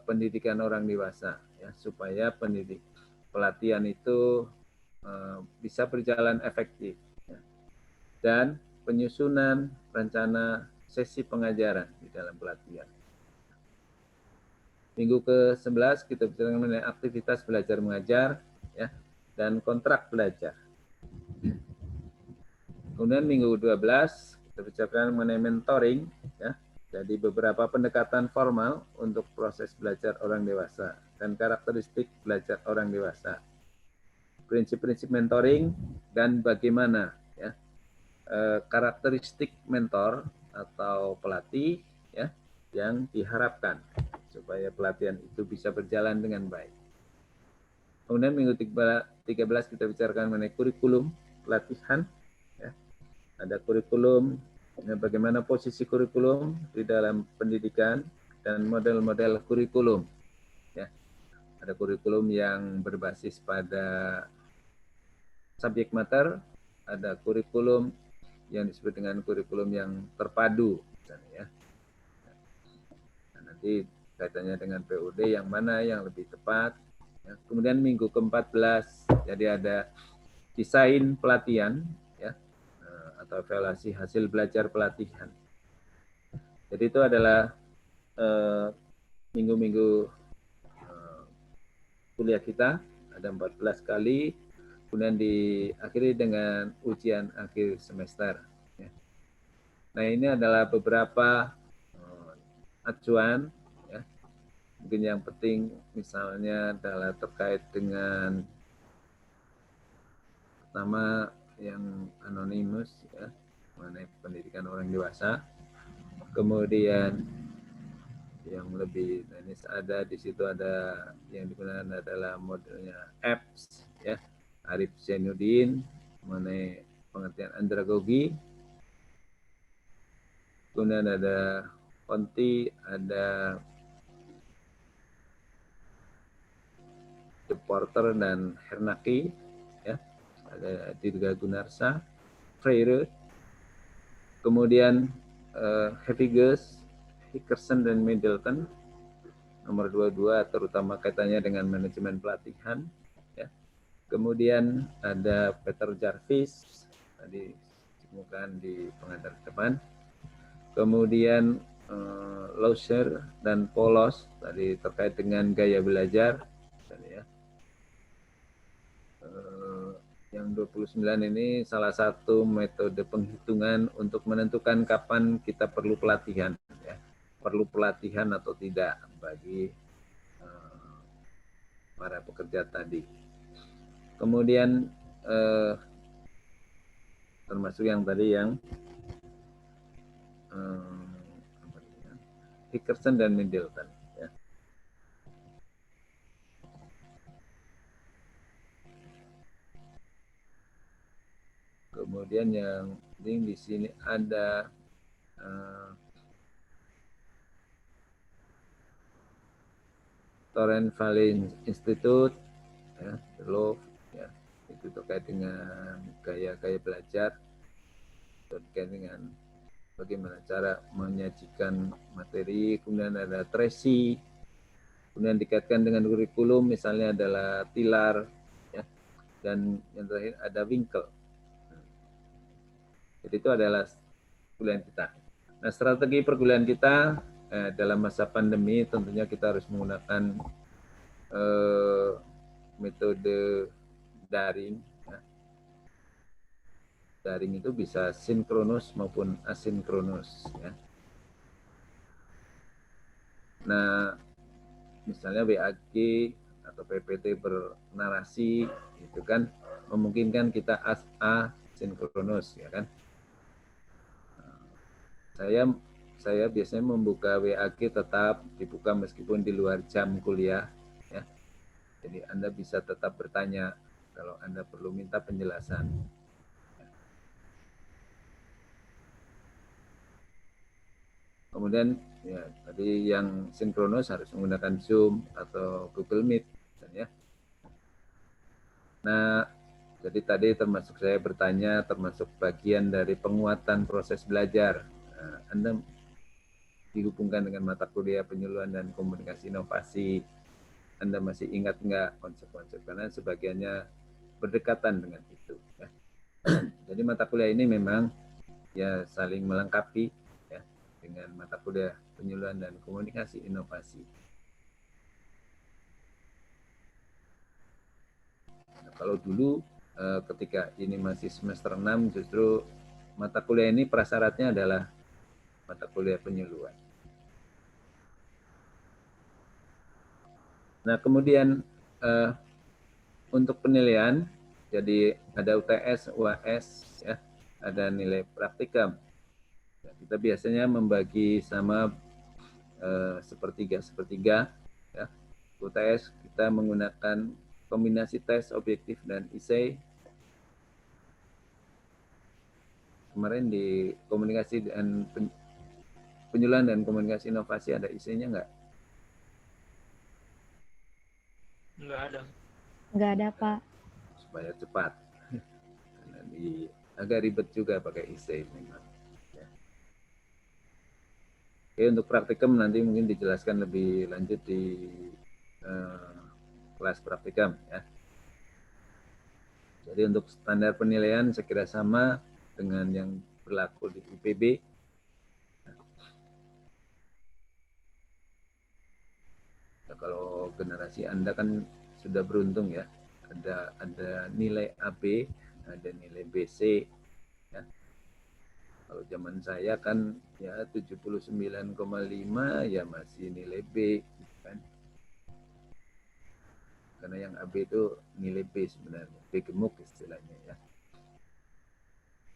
[SPEAKER 1] pendidikan orang dewasa, ya, supaya pelatihan itu bisa berjalan efektif, ya. Dan penyusunan rencana sesi pengajaran di dalam pelatihan. Minggu ke-11 kita bicara mengenai aktivitas belajar mengajar, ya, dan kontrak belajar. Kemudian minggu 12 kita bicarakan mengenai mentoring, ya. Jadi beberapa pendekatan formal untuk proses belajar orang dewasa dan karakteristik belajar orang dewasa. Prinsip-prinsip mentoring dan bagaimana, ya, karakteristik mentor atau pelatih, ya, yang diharapkan supaya pelatihan itu bisa berjalan dengan baik. Kemudian minggu 13 kita bicarakan mengenai kurikulum pelatihan, ya. Ada kurikulum, ya, bagaimana posisi kurikulum di dalam pendidikan dan model-model kurikulum, ya. Ada kurikulum yang berbasis pada subjek mater, ada kurikulum yang disebut dengan kurikulum yang terpadu, misalnya, ya. Nah, nanti kaitannya dengan PUD yang mana yang lebih tepat. Ya. Kemudian minggu ke-14, jadi ada desain pelatihan, ya, atau evaluasi hasil belajar pelatihan. Jadi itu adalah minggu-minggu kuliah kita, ada 14 kali, kemudian diakhiri dengan ujian akhir semester. Ya. Nah, ini adalah beberapa acuan, ya. Mungkin yang penting misalnya adalah terkait dengan pertama yang anonimus, ya, mengenai pendidikan orang dewasa. Kemudian yang lebih, nah ini ada di situ ada yang digunakan adalah modelnya apps, ya, Arif Zainuddin mengenai pengertian andragogi. Kemudian ada Conti, ada Porter dan Hernaki, ya, ada Dirga Gunarsa, Freire, kemudian Hevigers, Hickerson dan Middleton, nomor 22, terutama kaitannya dengan manajemen pelatihan, ya. Kemudian ada Peter Jarvis, tadi ditemukan di pengantar depan. Kemudian Losir dan Polos, tadi terkait dengan gaya belajar, tadi, ya. Yang 29 ini salah satu metode penghitungan untuk menentukan kapan kita perlu pelatihan, ya. Perlu pelatihan atau tidak bagi para pekerja tadi. Kemudian termasuk yang tadi yang Dickerson dan Middleton. Ya. Kemudian yang penting di sini ada Torrent Valley Institute, ya, ya, itu terkait dengan gaya-gaya belajar, terkait dengan bagaimana cara menyajikan materi. Kemudian ada Tracy, kemudian dikaitkan dengan kurikulum, misalnya adalah Tilar, ya, dan yang terakhir ada Winkle. Jadi itu adalah perkuliahan kita. Nah, strategi perkuliahan kita dalam masa pandemi tentunya kita harus menggunakan metode daring. Ya. Daring itu bisa sinkronus maupun asinkronus. Ya. Nah, misalnya WAG atau PPT bernarasi itu kan memungkinkan kita asinkronus, ya kan. Saya biasanya membuka WAG tetap dibuka meskipun di luar jam kuliah, ya. Jadi Anda bisa tetap bertanya kalau Anda perlu minta penjelasan. Kemudian ya tadi yang sinkronus harus menggunakan Zoom atau Google Meet, ya. Nah, jadi tadi termasuk saya bertanya, termasuk bagian dari penguatan proses belajar. Nah, Anda dihubungkan dengan mata kuliah penyuluhan dan komunikasi inovasi. Anda masih ingat nggak konsep-konsep? Karena sebagiannya berdekatan dengan itu. Ya. Jadi mata kuliah ini memang ya saling melengkapi, ya, dengan mata kuliah penyuluhan dan komunikasi inovasi. Nah, kalau dulu ketika ini masih semester 6 justru mata kuliah ini prasyaratnya adalah mata kuliah penyuluhan. Nah, kemudian untuk penilaian, jadi ada UTS, UAS, ya, ada nilai praktikum. Ya, kita biasanya membagi sama sepertiga, ya. UTS kita menggunakan kombinasi tes objektif dan essay. Kemarin di komunikasi dan penyuluhan dan komunikasi inovasi ada essay-nya nggak?
[SPEAKER 6] Nggak ada.
[SPEAKER 7] Nggak ada, Pak.
[SPEAKER 1] Supaya cepat. Karena agak ribet juga pakai essay memang. Ya. Oke, untuk praktikum nanti mungkin dijelaskan lebih lanjut di kelas praktikum, ya. Jadi untuk standar penilaian saya kira sama dengan yang berlaku di IPB. Nah, kalau generasi Anda kan sudah beruntung, ya. Ada nilai AB, ada nilai BC, ya. Kalau zaman saya kan ya 79,5 ya masih nilai B, kan. Karena yang AB itu nilai B sebenarnya, B gemuk istilahnya, ya.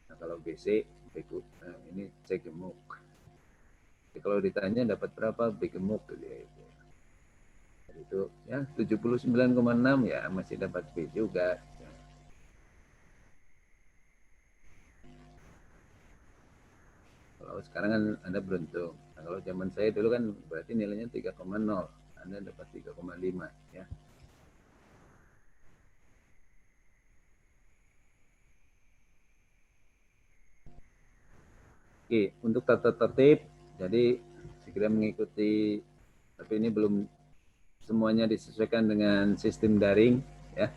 [SPEAKER 1] Nah, kalau BC, nah, ini C gemuk. Jadi kalau ditanya dapat berapa B gemuk gitu ya. Jadi itu ya 79,6 ya masih dapat B juga. Ya. Kalau sekarang kan Anda beruntung. Nah, kalau zaman saya dulu kan berarti nilainya 3,0, Anda dapat 3,5, ya. Oke, untuk tata tertib, jadi segera mengikuti, tapi ini belum semuanya disesuaikan dengan sistem daring, ya.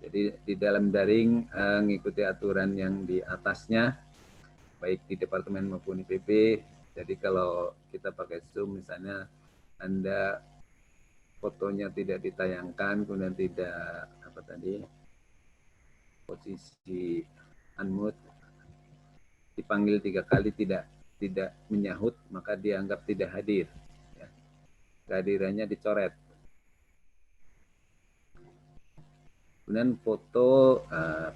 [SPEAKER 1] Jadi di dalam daring mengikuti aturan yang di atasnya, baik di departemen maupun IPB. Jadi kalau kita pakai Zoom misalnya, Anda fotonya tidak ditayangkan, kemudian tidak posisi unmute, dipanggil 3 kali tidak menyahut, maka dianggap tidak hadir. Ya. Kehadirannya dicoret. Kemudian foto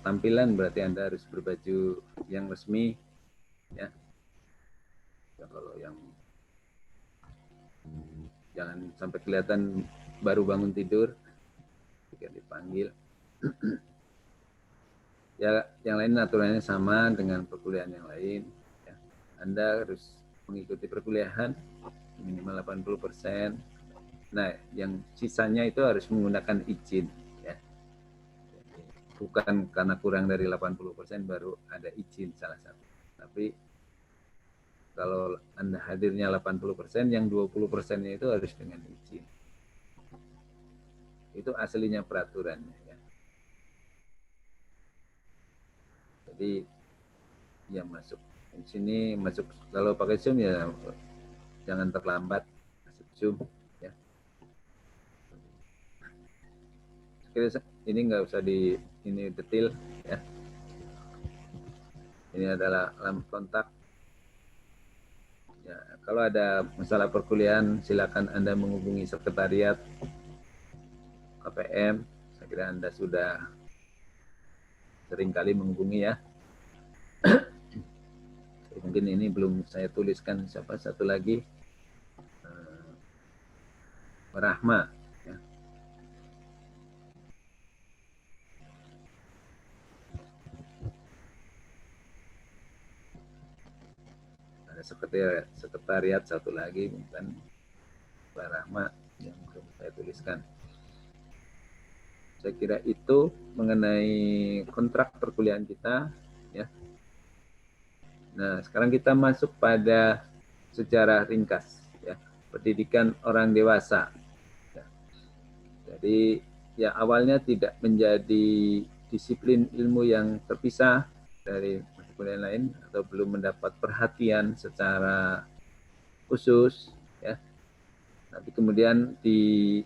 [SPEAKER 1] tampilan, berarti Anda harus berbaju yang resmi. Ya. Kalau yang jangan sampai kelihatan baru bangun tidur jika dipanggil. Ya, yang lain aturannya sama dengan perkuliahan yang lain. Ya. Anda harus mengikuti perkuliahan minimal 80%. Nah, yang sisanya itu harus menggunakan izin. Ya. Bukan karena kurang dari 80% baru ada izin salah satu. Tapi kalau Anda hadirnya 80%, yang 20%-nya itu harus dengan izin. Itu aslinya peraturannya. Ya. Jadi ya masuk di sini, masuk kalau pakai Zoom ya jangan terlambat masuk Zoom ya. Ini nggak usah ini detail ya. Ini adalah alam kontak. Ya, kalau ada masalah perkuliahan silakan Anda menghubungi sekretariat KPM. Saya kira Anda sudah sering kali menghubungi ya. Mungkin ini belum saya tuliskan siapa satu lagi, Rahma. Ya. Ada sekretariat satu lagi, bukan Pak Rahma yang belum saya tuliskan. Saya kira itu mengenai kontrak perkuliahan kita. Ya. Nah, sekarang kita masuk pada sejarah ringkas, ya, pendidikan orang dewasa. Ya. Jadi, ya awalnya tidak menjadi disiplin ilmu yang terpisah dari perkuliahan lain atau belum mendapat perhatian secara khusus, ya. Tapi kemudian di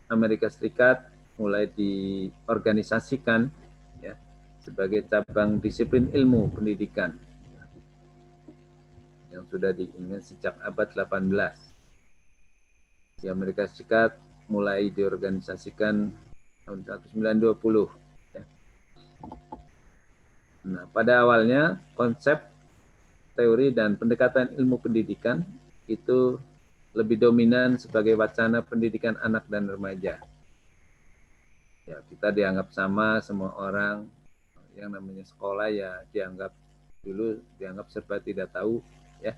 [SPEAKER 1] Amerika Serikat mulai diorganisasikan, ya, sebagai cabang disiplin ilmu pendidikan yang sudah diingat sejak abad 18. Di Amerika Serikat mulai diorganisasikan tahun 1920. Ya. Nah, pada awalnya konsep, teori, dan pendekatan ilmu pendidikan itu lebih dominan sebagai wacana pendidikan anak dan remaja. Ya, kita dianggap sama, semua orang yang namanya sekolah ya dianggap serba tidak tahu, ya.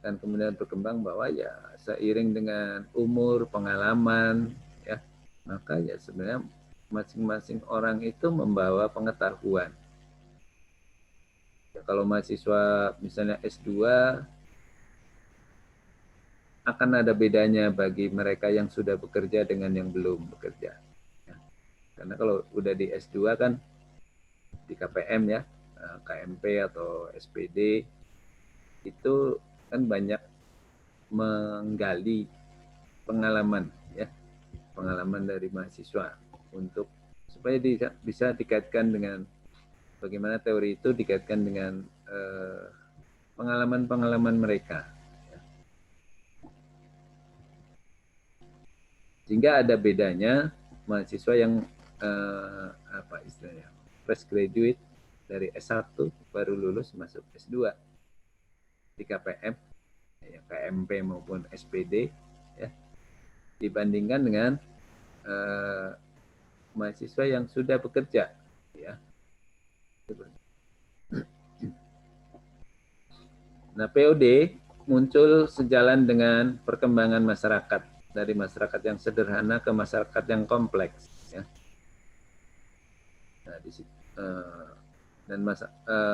[SPEAKER 1] Dan kemudian berkembang bahwa ya seiring dengan umur, pengalaman, ya, maka ya sebenarnya masing-masing orang itu membawa pengetahuan. Ya, kalau mahasiswa misalnya S2 akan ada bedanya bagi mereka yang sudah bekerja dengan yang belum bekerja. Ya. Karena kalau udah di S2 kan di KPM ya, KMP atau SPD itu kan banyak menggali pengalaman, ya, pengalaman dari mahasiswa untuk supaya bisa dikaitkan dengan bagaimana teori itu dikaitkan dengan pengalaman-pengalaman mereka. Ya. Sehingga ada bedanya mahasiswa yang apa istilahnya fresh graduate dari S1 baru lulus masuk S2 di KPM, ya, KMP maupun SPD, ya, dibandingkan dengan mahasiswa yang sudah bekerja, ya. Nah, POD muncul sejalan dengan perkembangan masyarakat dari masyarakat yang sederhana ke masyarakat yang kompleks, ya. Nah, di situ, dan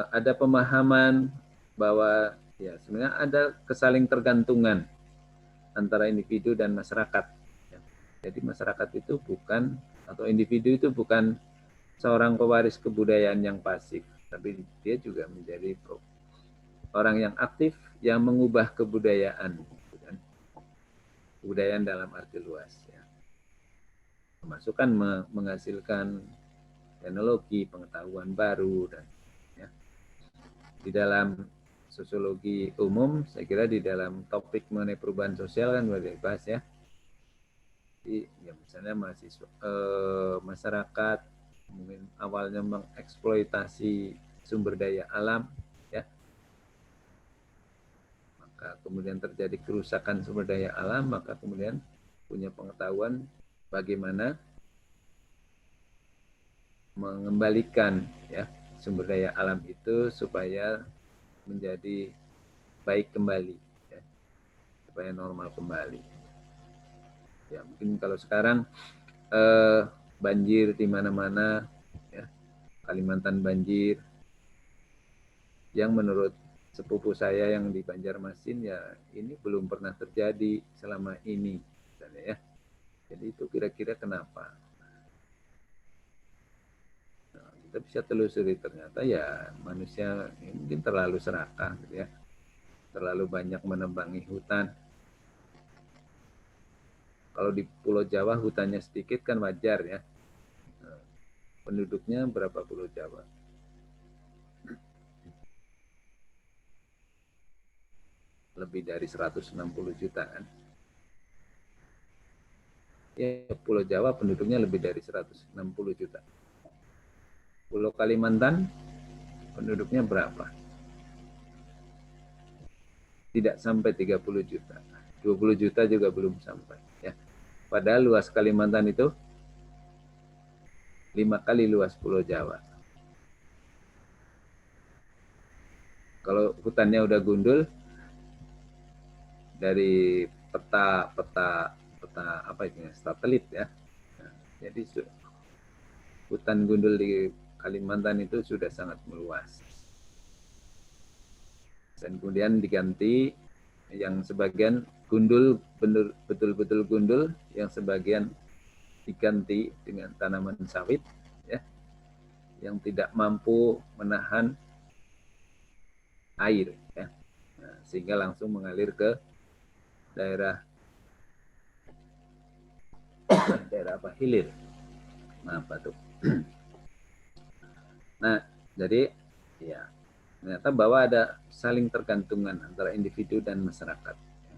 [SPEAKER 1] ada pemahaman bahwa ya sebenarnya ada kesaling tergantungan antara individu dan masyarakat. Ya. Jadi masyarakat itu bukan, atau individu itu bukan seorang pewaris kebudayaan yang pasif, tapi dia juga menjadi orang yang aktif yang mengubah kebudayaan, kebudayaan dalam arti luas. Ya. Termasuk kan menghasilkan teknologi, pengetahuan baru, dan ya. Di dalam sosiologi umum, saya kira di dalam topik mengenai perubahan sosial kan sudah dibahas ya. Jadi, ya misalnya masyarakat mungkin awalnya mengeksploitasi sumber daya alam, ya, maka kemudian terjadi kerusakan sumber daya alam, maka kemudian punya pengetahuan bagaimana mengembalikan ya sumber daya alam itu supaya menjadi baik kembali, ya, supaya normal kembali. Ya mungkin kalau sekarang banjir di mana-mana, ya, Kalimantan banjir, yang menurut sepupu saya yang di Banjarmasin ya ini belum pernah terjadi selama ini, misalnya, ya. Jadi itu kira-kira kenapa? Nah, kita bisa telusuri ternyata ya manusia mungkin terlalu serakah, gitu ya, terlalu banyak menebangi hutan. Kalau di Pulau Jawa hutannya sedikit kan wajar ya. Penduduknya berapa Pulau Jawa? Lebih dari 160 juta kan. Ya, Pulau Jawa penduduknya lebih dari 160 juta. Pulau Kalimantan penduduknya berapa? Tidak sampai 30 juta. 20 juta juga belum sampai ya. Padahal luas Kalimantan itu 5 kali luas Pulau Jawa. Kalau hutannya udah gundul, dari peta apa itu ya, satelit ya. Nah, jadi hutan gundul di Kalimantan itu sudah sangat meluas. Dan kemudian diganti yang sebagian gundul betul-betul gundul, yang sebagian diganti dengan tanaman sawit ya, yang tidak mampu menahan air ya. Nah, sehingga langsung mengalir ke daerah apa hilir. Nah, apa tuh? Nah, jadi ya ternyata bahwa ada saling tergantungan antara individu dan masyarakat. Ya.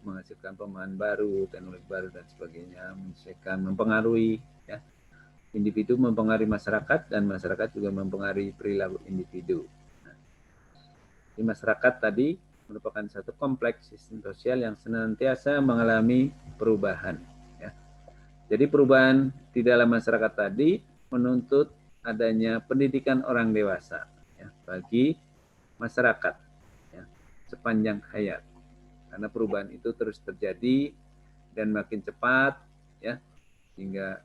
[SPEAKER 1] Menghasilkan pemahaman baru, teknologi baru dan sebagainya, menyesuaikan, mempengaruhi ya. Individu mempengaruhi masyarakat dan masyarakat juga mempengaruhi perilaku individu. Nah, di masyarakat tadi merupakan satu kompleks sistem sosial yang senantiasa mengalami perubahan. Ya. Jadi perubahan di dalam masyarakat tadi menuntut adanya pendidikan orang dewasa ya, bagi masyarakat ya, sepanjang hayat. Karena perubahan itu terus terjadi dan makin cepat ya, sehingga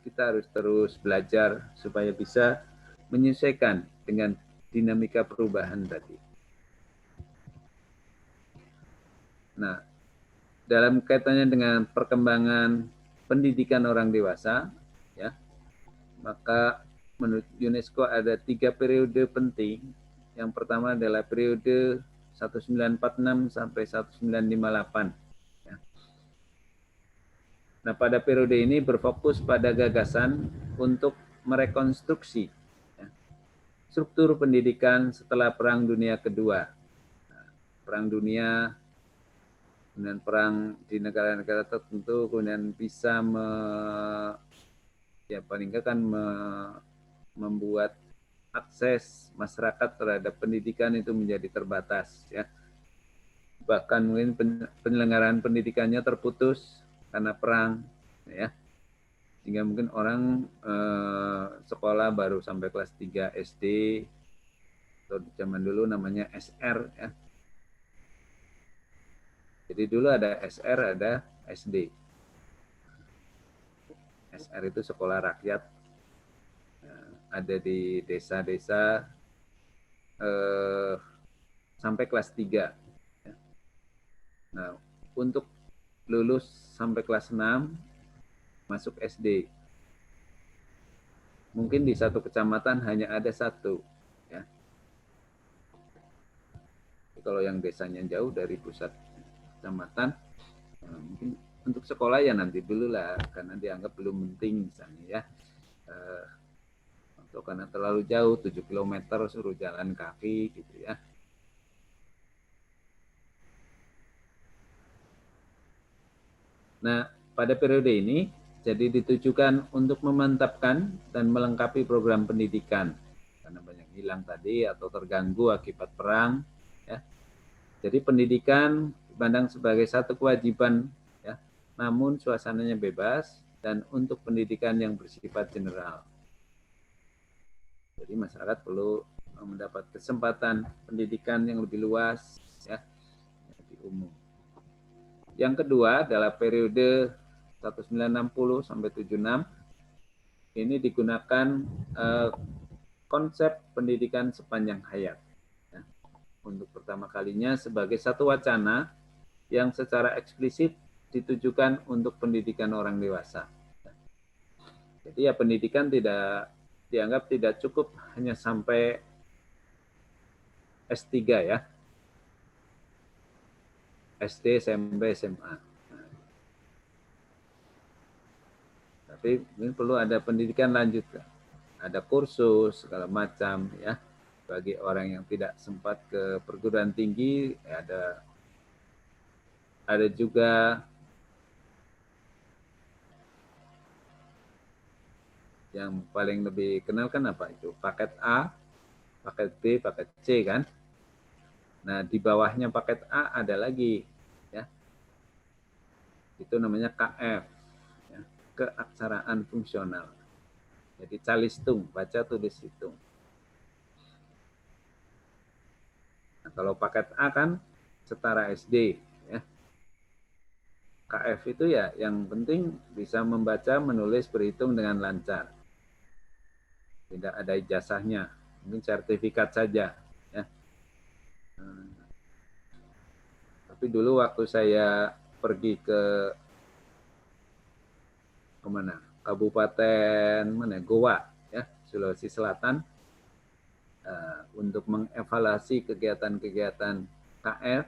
[SPEAKER 1] kita harus terus belajar supaya bisa menyesuaikan dengan dinamika perubahan tadi. Nah, dalam kaitannya dengan perkembangan pendidikan orang dewasa, ya, maka menurut UNESCO ada 3 periode penting. Yang pertama adalah periode 1946 sampai 1958. Ya. Nah, pada periode ini berfokus pada gagasan untuk merekonstruksi ya, struktur pendidikan setelah Perang Dunia Kedua. Nah, Perang Dunia, kemudian perang di negara-negara tertentu, kemudian bisa paling nggak kan membuat akses masyarakat terhadap pendidikan itu menjadi terbatas ya. Bahkan mungkin penyelenggaraan pendidikannya terputus karena perang ya. Sehingga mungkin orang sekolah baru sampai kelas 3 SD, atau zaman dulu namanya SR ya. Jadi dulu ada SR, ada SD. SR itu sekolah rakyat, ada di desa-desa sampai kelas 3. Nah, untuk lulus sampai kelas 6, masuk SD. Mungkin di satu kecamatan hanya ada satu. Ya. Kalau yang desanya jauh dari pusat kecamatan, mungkin untuk sekolah ya nanti dulu lah, karena dianggap belum penting misalnya ya. atau karena terlalu jauh 7 km suruh jalan kaki gitu ya. Nah, pada periode ini jadi ditujukan untuk memantapkan dan melengkapi program pendidikan karena banyak hilang tadi atau terganggu akibat perang ya. Jadi pendidikan dipandang sebagai satu kewajiban ya, namun suasananya bebas dan untuk pendidikan yang bersifat general. Jadi masyarakat perlu mendapat kesempatan pendidikan yang lebih luas ya, lebih umum. Yang kedua adalah periode 1960 sampai 76 ini digunakan konsep pendidikan sepanjang hayat ya, untuk pertama kalinya sebagai satu wacana yang secara eksplisit ditujukan untuk pendidikan orang dewasa. Jadi ya pendidikan tidak dianggap tidak cukup hanya sampai S3 ya. SD, SMP, SMA. Nah, tapi ini perlu ada pendidikan lanjut. Ada kursus segala macam ya. Bagi orang yang tidak sempat ke perguruan tinggi, ya ada juga yang paling lebih kenal kan apa itu? Paket A, paket B, paket C kan. Nah, di bawahnya paket A ada lagi ya. Itu namanya KF ya, keaksaraan fungsional. Jadi calistung, baca tulis hitung. Nah, kalau paket A kan setara SD ya. KF itu ya yang penting bisa membaca, menulis, berhitung dengan lancar. Tidak ada ijazahnya, mungkin sertifikat saja ya. Tapi dulu waktu saya pergi ke kemana? Kabupaten mana? Goa ya, Sulawesi Selatan untuk mengevaluasi kegiatan-kegiatan KF.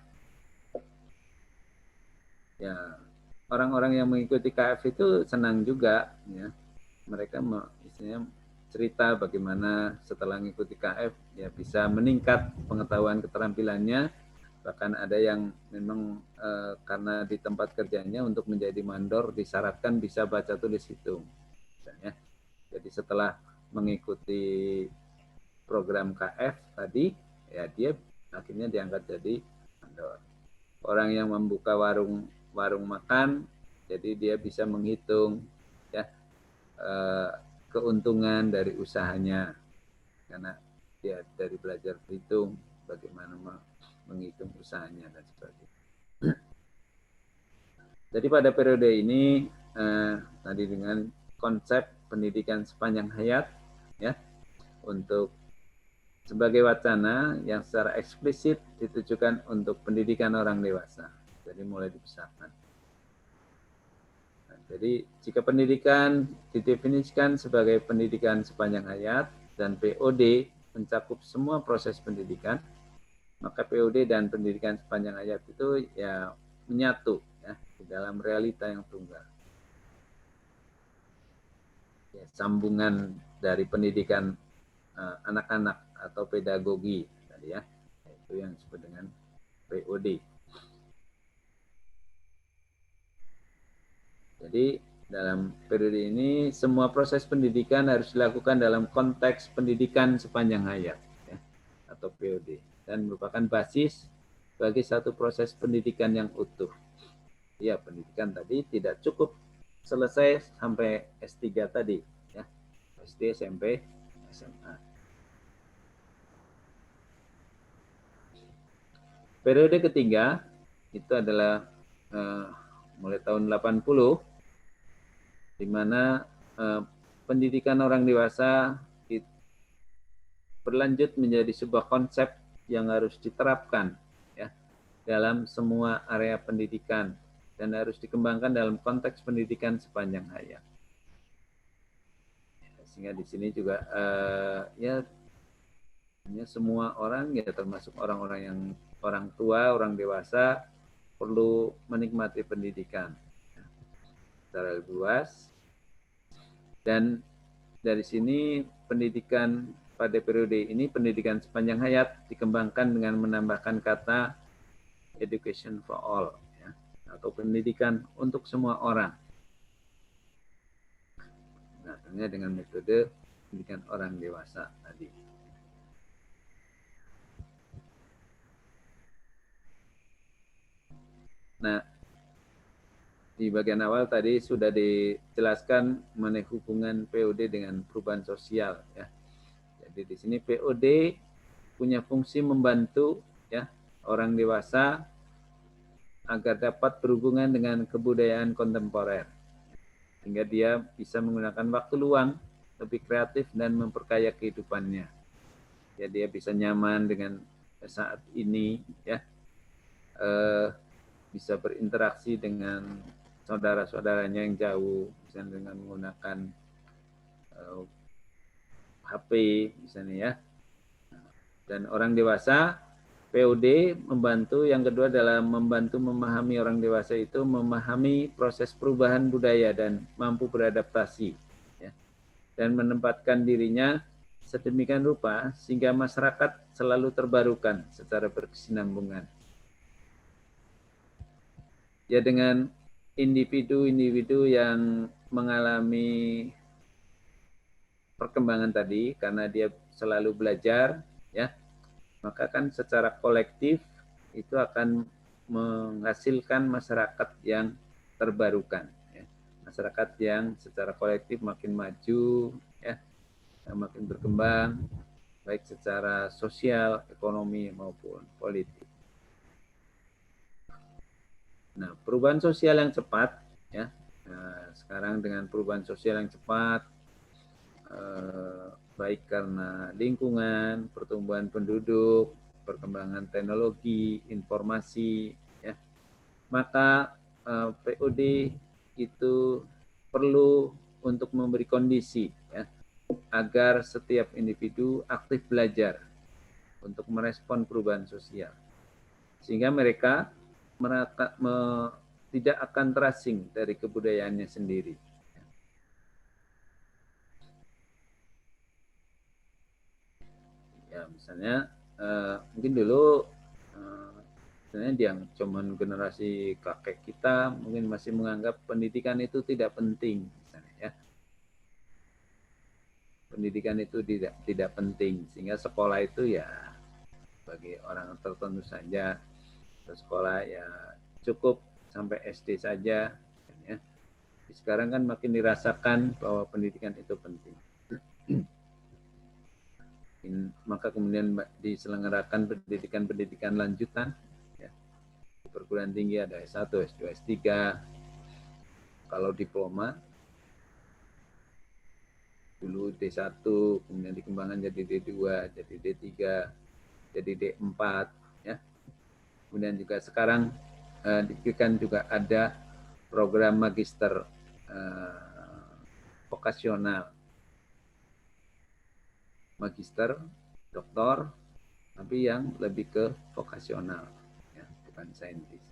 [SPEAKER 1] Ya, orang-orang yang mengikuti KF itu senang juga ya. Mereka istilahnya cerita bagaimana setelah mengikuti KF ya bisa meningkat pengetahuan keterampilannya, bahkan ada yang memang karena di tempat kerjanya untuk menjadi mandor disyaratkan bisa baca tulis hitung misalnya. Jadi setelah mengikuti program KF tadi ya dia akhirnya diangkat jadi mandor. Orang yang membuka warung makan jadi dia bisa menghitung ya keuntungan dari usahanya karena dia dari belajar berhitung bagaimana menghitung usahanya dan sebagainya. Jadi pada periode ini tadi dengan konsep pendidikan sepanjang hayat ya untuk sebagai wacana yang secara eksplisit ditujukan untuk pendidikan orang dewasa. Jadi mulai dipisahkan. Jadi jika pendidikan didefinisikan sebagai pendidikan sepanjang hayat dan POD mencakup semua proses pendidikan, maka POD dan pendidikan sepanjang hayat itu ya menyatu ya di dalam realita yang tunggal. Ya, sambungan dari pendidikan anak-anak atau pedagogi tadi ya, itu yang disebut dengan POD. Jadi dalam periode ini semua proses pendidikan harus dilakukan dalam konteks pendidikan sepanjang hayat ya, atau POD dan merupakan basis bagi satu proses pendidikan yang utuh. Ya, pendidikan tadi tidak cukup selesai sampai S3 tadi ya. SD, SMP, SMA. Periode ketiga itu adalah mulai tahun 80 di mana pendidikan orang dewasa berlanjut menjadi sebuah konsep yang harus diterapkan ya dalam semua area pendidikan dan harus dikembangkan dalam konteks pendidikan sepanjang hayat. Sehingga di sini juga ya semua orang ya termasuk orang-orang yang orang tua, orang dewasa perlu menikmati pendidikan secara luas dan dari sini pendidikan pada periode ini, pendidikan sepanjang hayat dikembangkan dengan menambahkan kata education for all, ya, atau pendidikan untuk semua orang. Nah, tentunya dengan metode pendidikan orang dewasa tadi. Nah, di bagian awal tadi sudah dijelaskan mengenai hubungan POD dengan perubahan sosial, ya. Jadi di sini POD punya fungsi membantu, ya, orang dewasa agar dapat berhubungan dengan kebudayaan kontemporer, sehingga dia bisa menggunakan waktu luang lebih kreatif dan memperkaya kehidupannya. Ya, dia bisa nyaman dengan saat ini, ya, bisa berinteraksi dengan saudara-saudaranya yang jauh, misalnya dengan menggunakan HP, misalnya, ya. Dan orang dewasa, POD membantu, yang kedua adalah membantu memahami orang dewasa itu, memahami proses perubahan budaya dan mampu beradaptasi, ya, dan menempatkan dirinya sedemikian rupa sehingga masyarakat selalu terbarukan secara berkesinambungan. Ya, dengan individu-individu yang mengalami perkembangan tadi, karena dia selalu belajar, ya, maka kan secara kolektif itu akan menghasilkan masyarakat yang terbarukan, ya. Masyarakat yang secara kolektif makin maju, ya, makin berkembang, baik secara sosial, ekonomi maupun politik. Nah, perubahan sosial yang cepat, ya. Nah, sekarang dengan perubahan sosial yang cepat, baik karena lingkungan, pertumbuhan penduduk, perkembangan teknologi, informasi, ya, maka POD itu perlu untuk memberi kondisi, ya, agar setiap individu aktif belajar untuk merespon perubahan sosial, sehingga mereka tidak akan terasing dari kebudayaannya sendiri. Ya, misalnya mungkin dulu misalnya yang cuman generasi kakek kita mungkin masih menganggap pendidikan itu tidak penting, misalnya, ya. Pendidikan itu tidak penting, sehingga sekolah itu ya bagi orang tertentu saja. Sekolah ya cukup sampai SD saja, ya. Sekarang kan makin dirasakan bahwa pendidikan itu penting. Maka kemudian diselenggarakan pendidikan lanjutan, ya. Di perguruan tinggi ada S1, S2, S3. Kalau diploma dulu D1, kemudian dikembangkan jadi D2, jadi D3, jadi D4, ya. Kemudian juga sekarang diberikan juga ada program magister vokasional, magister, doktor, tapi yang lebih ke vokasional, ya, bukan saintis.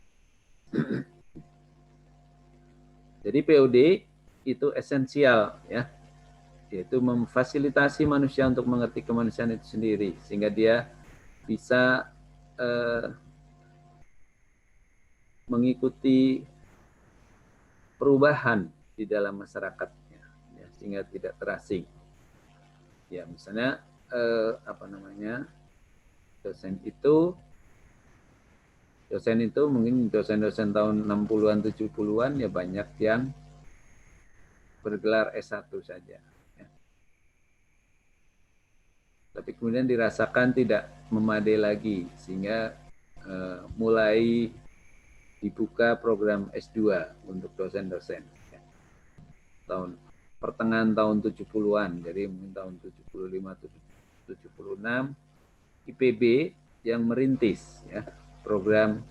[SPEAKER 1] Jadi POD itu esensial, ya, yaitu memfasilitasi manusia untuk mengerti kemanusiaan itu sendiri, sehingga dia bisa mengikuti perubahan di dalam masyarakatnya, ya, sehingga tidak terasing. Ya, misalnya dosen itu mungkin dosen-dosen tahun 60-an 70-an ya banyak yang bergelar S1 saja, ya. Tapi kemudian dirasakan tidak memadai lagi, sehingga mulai dibuka program S2 untuk dosen-dosen, ya. Pertengahan tahun 70-an, jadi mungkin tahun 75, 76, IPB yang merintis, ya, program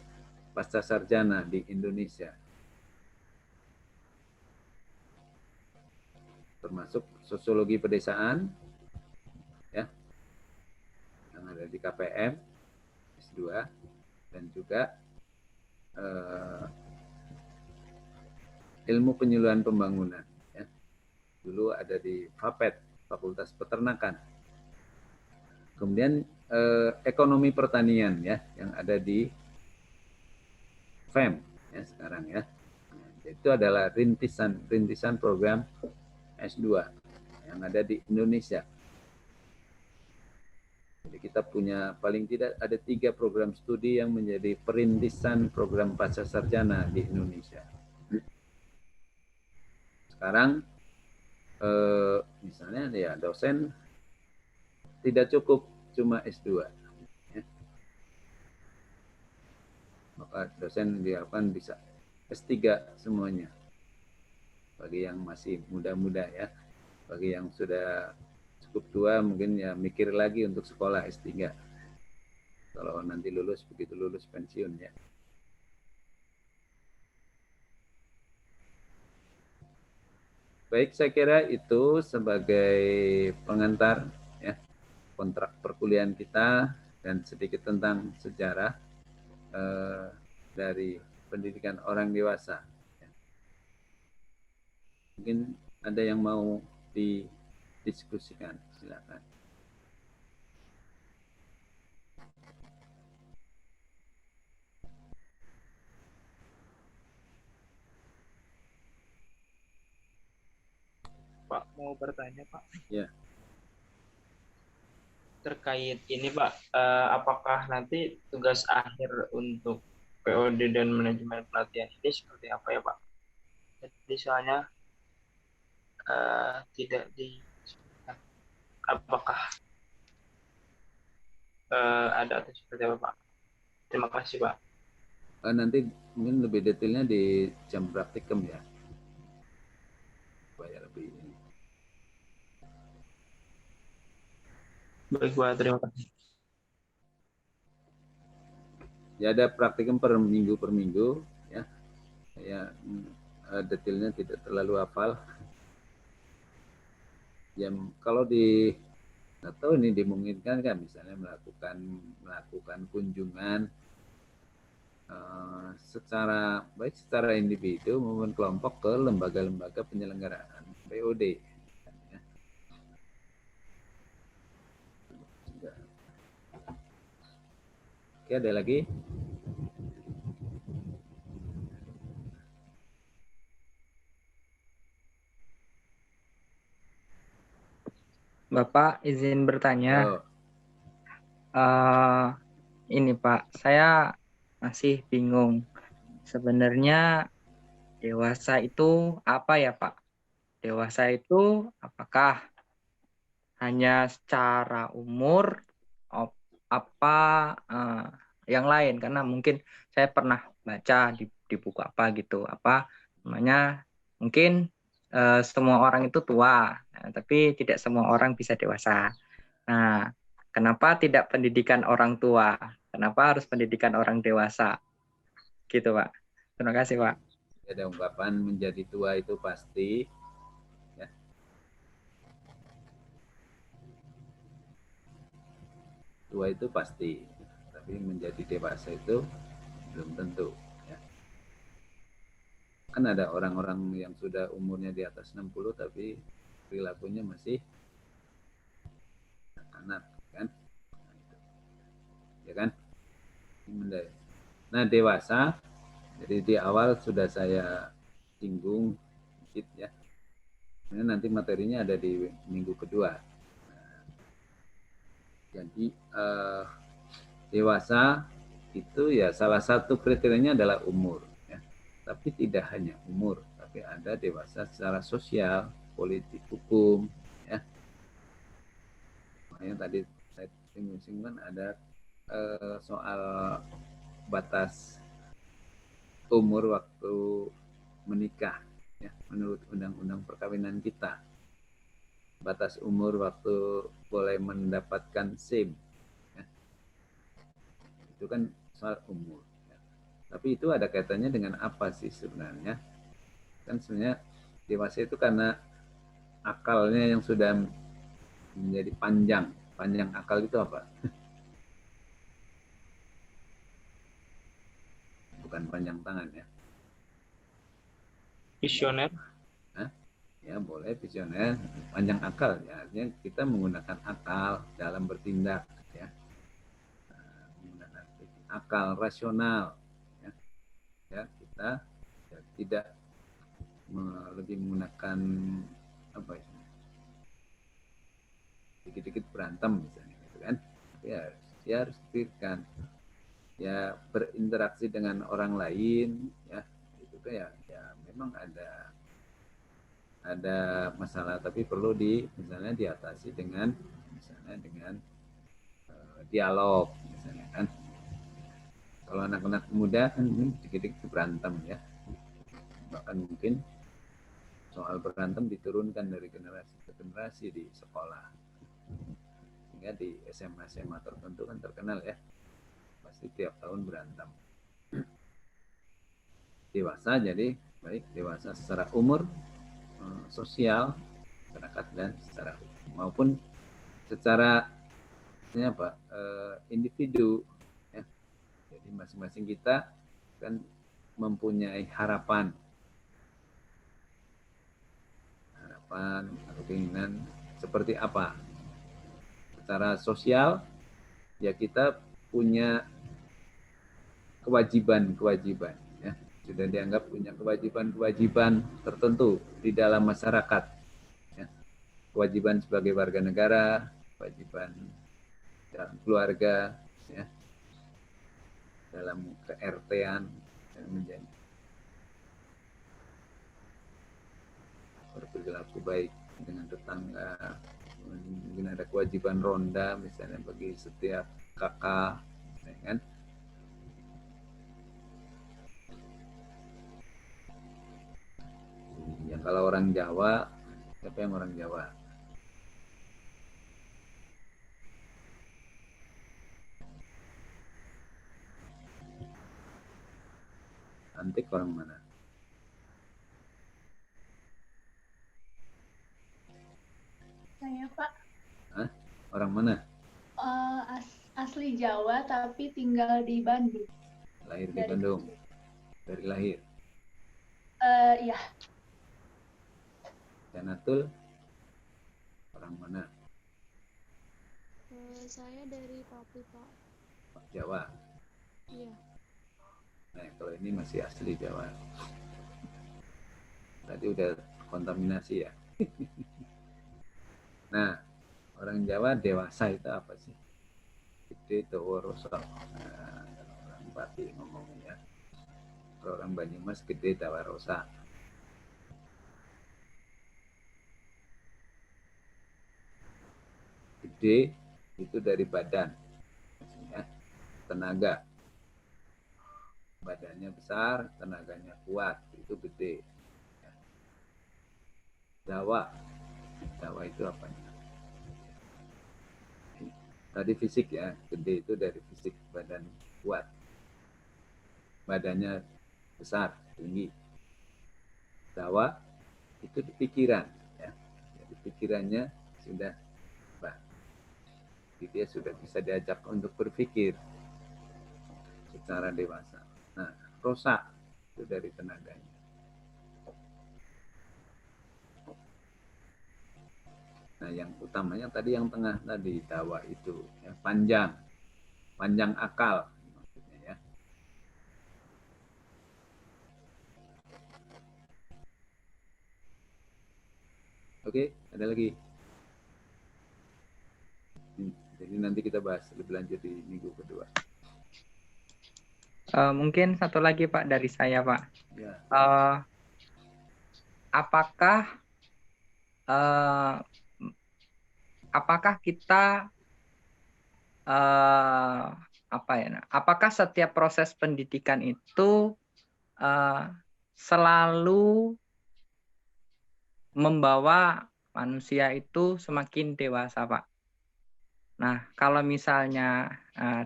[SPEAKER 1] pasca sarjana di Indonesia, termasuk sosiologi pedesaan, ya, yang ada di KPM S2, dan juga ilmu penyuluhan pembangunan, ya. Dulu ada di FAPET, Fakultas Peternakan. Kemudian ekonomi pertanian ya yang ada di FEM ya sekarang ya. Itu adalah rintisan program S2 yang ada di Indonesia. Jadi kita punya paling tidak ada 3 program studi yang menjadi perintisan program pasca sarjana di Indonesia. Sekarang misalnya ya dosen tidak cukup cuma S2. Ya. Maka dosen diharapkan bisa S3 semuanya. Bagi yang masih muda-muda ya. Bagi yang sudah cukup tua mungkin ya mikir lagi untuk sekolah S3. Kalau nanti lulus, begitu lulus pensiun ya. Baik, saya kira itu sebagai pengantar ya kontrak perkuliahan kita dan sedikit tentang sejarah dari pendidikan orang dewasa. Mungkin ada yang mau didiskusikan, silakan.
[SPEAKER 6] Pak, mau bertanya, Pak.
[SPEAKER 1] Ya.
[SPEAKER 6] Terkait ini, Pak, apakah nanti tugas akhir untuk POD dan manajemen pelatihan ini seperti apa ya, Pak? Jadi soalnya tidak di apakah ada atau seperti apa, Pak? Terima kasih, Pak.
[SPEAKER 1] Nanti mungkin lebih detailnya di jam praktikum ya. Supaya lebih ini.
[SPEAKER 6] Baik, Pak. Terima kasih.
[SPEAKER 1] Ya ada praktikum per minggu ya. Saya detailnya tidak terlalu hafal. Ya kalau atau ini dimungkinkan kan misalnya melakukan kunjungan secara individu maupun kelompok ke lembaga-lembaga penyelenggaraan POD. Oke, ada lagi?
[SPEAKER 7] Bapak izin bertanya.
[SPEAKER 1] Oh.
[SPEAKER 7] Ini Pak, saya masih bingung. Sebenarnya dewasa itu apa ya Pak? Dewasa itu apakah hanya secara umur apa yang lain? Karena mungkin saya pernah baca di buku apa gitu, apa namanya, mungkin semua orang itu tua, tapi tidak semua orang bisa dewasa. Nah, kenapa tidak pendidikan orang tua? Kenapa harus pendidikan orang dewasa? Gitu, Pak. Terima kasih, Pak.
[SPEAKER 1] Ada ungkapan menjadi tua itu pasti. Ya. Tua itu pasti. Tapi menjadi dewasa itu belum tentu. Ya. Kan ada orang-orang yang sudah umurnya di atas 60 tapi perilakunya masih anak kan, ya kan? Nah dewasa, jadi di awal sudah saya singgung sedikit ya. Ini nanti materinya ada di minggu kedua. Nah, jadi dewasa itu ya salah satu kriterianya adalah umur. Ya. Tapi tidak hanya umur, tapi ada dewasa secara sosial, politik, hukum, ya. Makanya tadi saya singgung ada soal batas umur waktu menikah ya, menurut undang-undang perkawinan kita. Batas umur waktu boleh mendapatkan SIM ya. Itu kan soal umur ya. Tapi itu ada kaitannya dengan apa sih sebenarnya? Kan sebenarnya dewasa itu karena akalnya yang sudah menjadi panjang akal itu apa? Bukan panjang tangan ya.
[SPEAKER 6] Visioner.
[SPEAKER 1] Hah? ya boleh visioner, panjang akal, ya artinya kita menggunakan akal dalam bertindak, ya. Menggunakan akal rasional, ya, ya kita ya, tidak lebih menggunakan apa ya, dikit-dikit berantem misalnya, gitu kan? Ya harus pikirkan, ya berinteraksi dengan orang lain, ya itu kan ya memang ada masalah, tapi perlu misalnya diatasi dengan misalnya dengan dialog misalnya kan. Kalau anak-anak muda kan dikit-dikit berantem ya, bahkan mungkin soal berantem diturunkan dari generasi ke generasi di sekolah, sehingga di SMA tertentu kan terkenal ya, pasti tiap tahun berantem. Dewasa jadi baik dewasa secara umur, sosial, masyarakat, dan secara maupun secara individu, ya. Jadi masing-masing kita kan mempunyai harapan atau keinginan seperti apa. Secara sosial ya kita punya kewajiban, ya. Sudah dianggap punya kewajiban tertentu di dalam masyarakat, ya. Kewajiban sebagai warga negara, kewajiban dalam keluarga, ya, dalam ke-RT-an, menjadi berperilaku baik dengan tetangga, mungkin ada kewajiban ronda misalnya bagi setiap kakak, ya kan? Ya kalau orang Jawa, siapa yang orang Jawa? Antik orang mana?
[SPEAKER 4] Saya Pak.
[SPEAKER 1] Hah? Orang mana?
[SPEAKER 4] Asli Jawa tapi tinggal di Bandung.
[SPEAKER 1] Lahir di Bandung. Dari lahir.
[SPEAKER 4] Iya.
[SPEAKER 1] Janatul orang mana?
[SPEAKER 8] Saya dari Papua, Pak.
[SPEAKER 1] Jawa.
[SPEAKER 8] Iya.
[SPEAKER 1] Nah, kalau ini masih asli Jawa. Tadi udah kontaminasi ya. Nah, orang Jawa dewasa itu apa sih? Gede, tua, rosok. Nah, orang Pati ngomongnya. Kalau orang Banyumas gede, tua, rosa. Gede itu dari badan, maksudnya tenaga. Badannya besar, tenaganya kuat, itu gede. Jawa itu apanya? Tadi fisik ya, gede itu dari fisik, badan kuat, badannya besar, tinggi. Jawa itu di pikiran, ya. Jadi pikirannya sudah, dia sudah bisa diajak untuk berpikir secara dewasa. Nah, rosa itu dari tenaganya. Nah, yang utamanya tadi yang tengah tadi, dawa itu ya, panjang akal maksudnya ya. Oke, ada lagi. Jadi nanti kita bahas lebih lanjut di minggu kedua.
[SPEAKER 7] Mungkin satu lagi Pak dari saya Pak.
[SPEAKER 1] Ya.
[SPEAKER 7] Apakah kita apakah setiap proses pendidikan itu selalu membawa manusia itu semakin dewasa Pak? Nah, kalau misalnya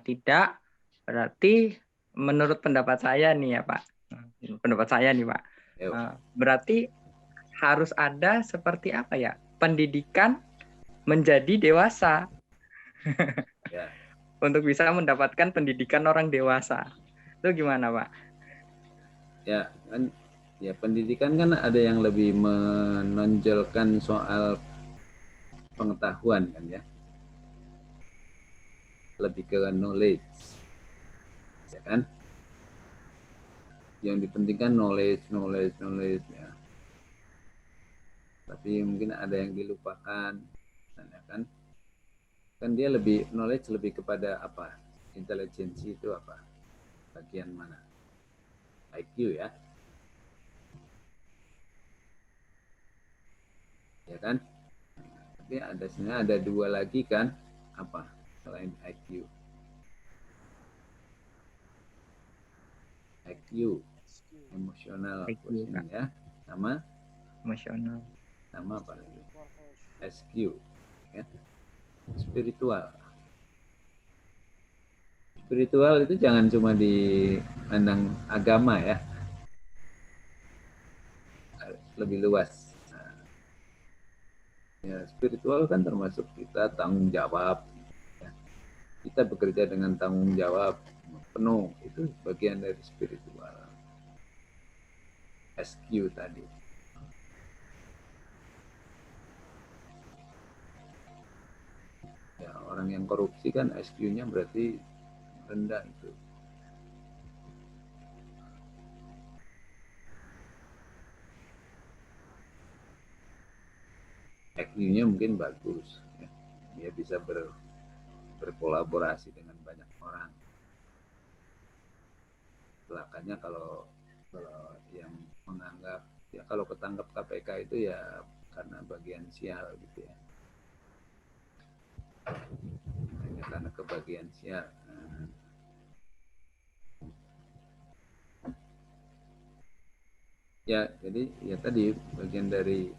[SPEAKER 7] tidak, berarti menurut pendapat saya nih ya Pak, berarti harus ada seperti apa ya, pendidikan menjadi dewasa.
[SPEAKER 1] Ya.
[SPEAKER 7] Untuk bisa mendapatkan pendidikan orang dewasa. Itu gimana Pak?
[SPEAKER 1] Ya, kan Ya, pendidikan kan ada yang lebih menonjolkan soal pengetahuan kan ya, lebih ke knowledge, ya kan? Yang dipentingkan knowledge ya. Tapi mungkin ada yang dilupakan, ya kan? Kan dia lebih knowledge lebih kepada apa? Intelijensi itu apa? Bagian mana? IQ ya, ya kan? Tapi sebenarnya ada dua lagi kan? Apa selain IQ? IQ, emosional
[SPEAKER 7] IQ,
[SPEAKER 1] quotient ya, sama
[SPEAKER 7] emosional.
[SPEAKER 1] apa lagi? SQ, ya. Spiritual. Spiritual itu jangan cuma dipandang agama ya, lebih luas. Nah, ya, spiritual kan termasuk kita tanggung jawab. Ya. Kita bekerja dengan tanggung jawab penuh, itu bagian dari spiritual. SQ tadi. Ya, orang yang korupsi kan SQ-nya berarti rendah itu. IQ-nya mungkin bagus, ya. Dia bisa berkolaborasi dengan banyak orang. Belakangnya kalau yang menganggap ya kalau ketangkap KPK itu ya karena bagian sial gitu ya. Hanya karena kebagian sial. Ya, jadi ya tadi bagian dari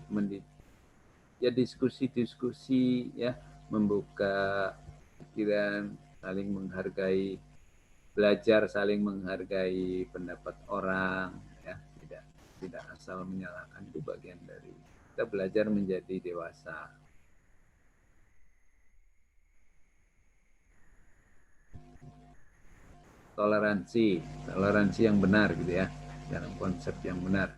[SPEAKER 1] ya diskusi-diskusi ya, membuka pikiran, saling menghargai, belajar saling menghargai pendapat orang ya, tidak asal menyalahkan, itu bagian dari kita belajar menjadi dewasa. Toleransi yang benar gitu ya, dalam konsep yang benar.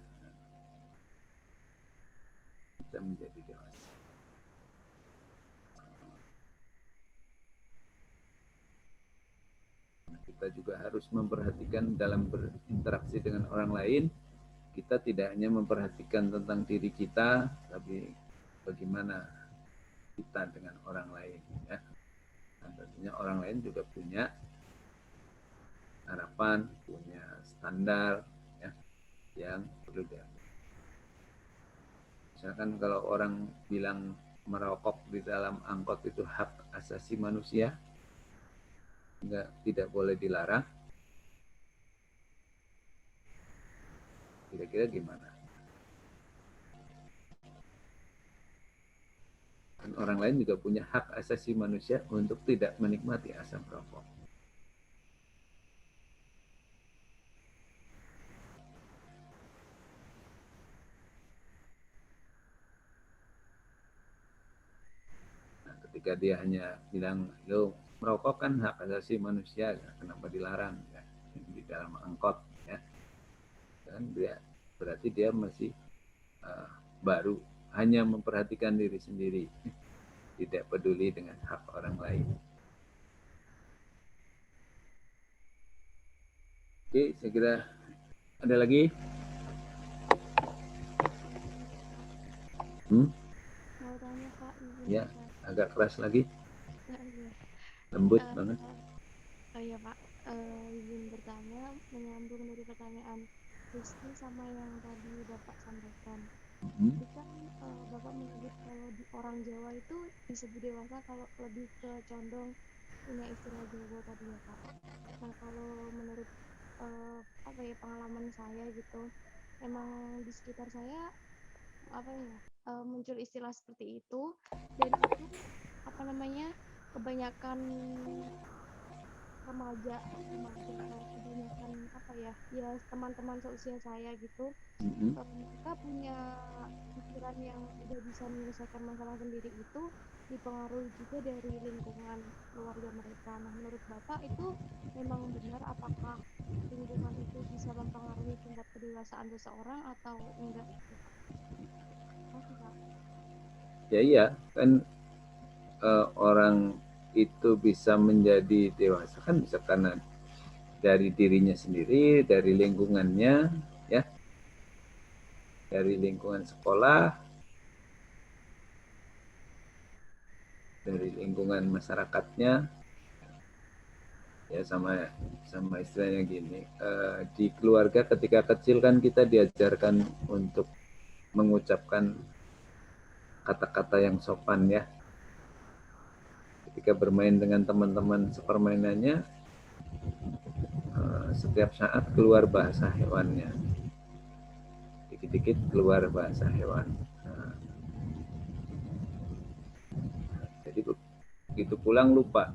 [SPEAKER 1] Kita menjadi dewasa. Kita juga harus memperhatikan dalam berinteraksi dengan orang lain, kita tidak hanya memperhatikan tentang diri kita, tapi bagaimana kita dengan orang lain ya. Dan tentunya orang lain juga punya harapan, punya standar ya, yang perlu diambil. Misalkan kalau orang bilang merokok di dalam angkot itu hak asasi manusia, tidak boleh dilarang, kira-kira gimana? Dan orang lain juga punya hak asasi manusia untuk tidak menikmati asap rokok. Ketika dia hanya bilang, lo merokok kan hak asasi manusia, kenapa dilarang ya, di dalam angkot ya, dan berarti dia masih baru, hanya memperhatikan diri sendiri, tidak peduli dengan hak orang lain. Oke, saya kira ada lagi.
[SPEAKER 8] Mau tanya Kak,
[SPEAKER 1] Ya, agak keras lagi.
[SPEAKER 8] Iya.
[SPEAKER 1] Lembut banget.
[SPEAKER 8] Oh iya Pak, izin bertanya menyambung dari pertanyaan Rizky sama yang tadi Bapak sampaikan. Tadi kan Bapak menyebut kalau di orang Jawa itu disebut dewasa kalau lebih ke condong punya istilah Jawa tadi ya Pak. Nah kalau menurut pengalaman saya gitu, emang di sekitar saya muncul istilah seperti itu, dan itu kebanyakan remaja kebanyakan teman-teman seusia saya gitu, mereka punya pikiran yang udah bisa menyelesaikan masalah sendiri, itu dipengaruhi juga dari lingkungan keluarga mereka. Nah menurut Bapak itu memang benar, apakah lingkungan itu bisa mempengaruhi tingkat kedewasaan seseorang atau enggak gitu Pak? Makasih Pak.
[SPEAKER 1] Ya iya, kan orang itu bisa menjadi dewasa kan bisa karena dari dirinya sendiri, dari lingkungannya, ya, dari lingkungan sekolah, dari lingkungan masyarakatnya, ya sama istilahnya gini, di keluarga ketika kecil kan kita diajarkan untuk mengucapkan kata-kata yang sopan ya. Ketika bermain dengan teman-teman sepermainannya, setiap saat keluar bahasa hewannya. Dikit-dikit keluar bahasa hewan. Jadi begitu pulang lupa.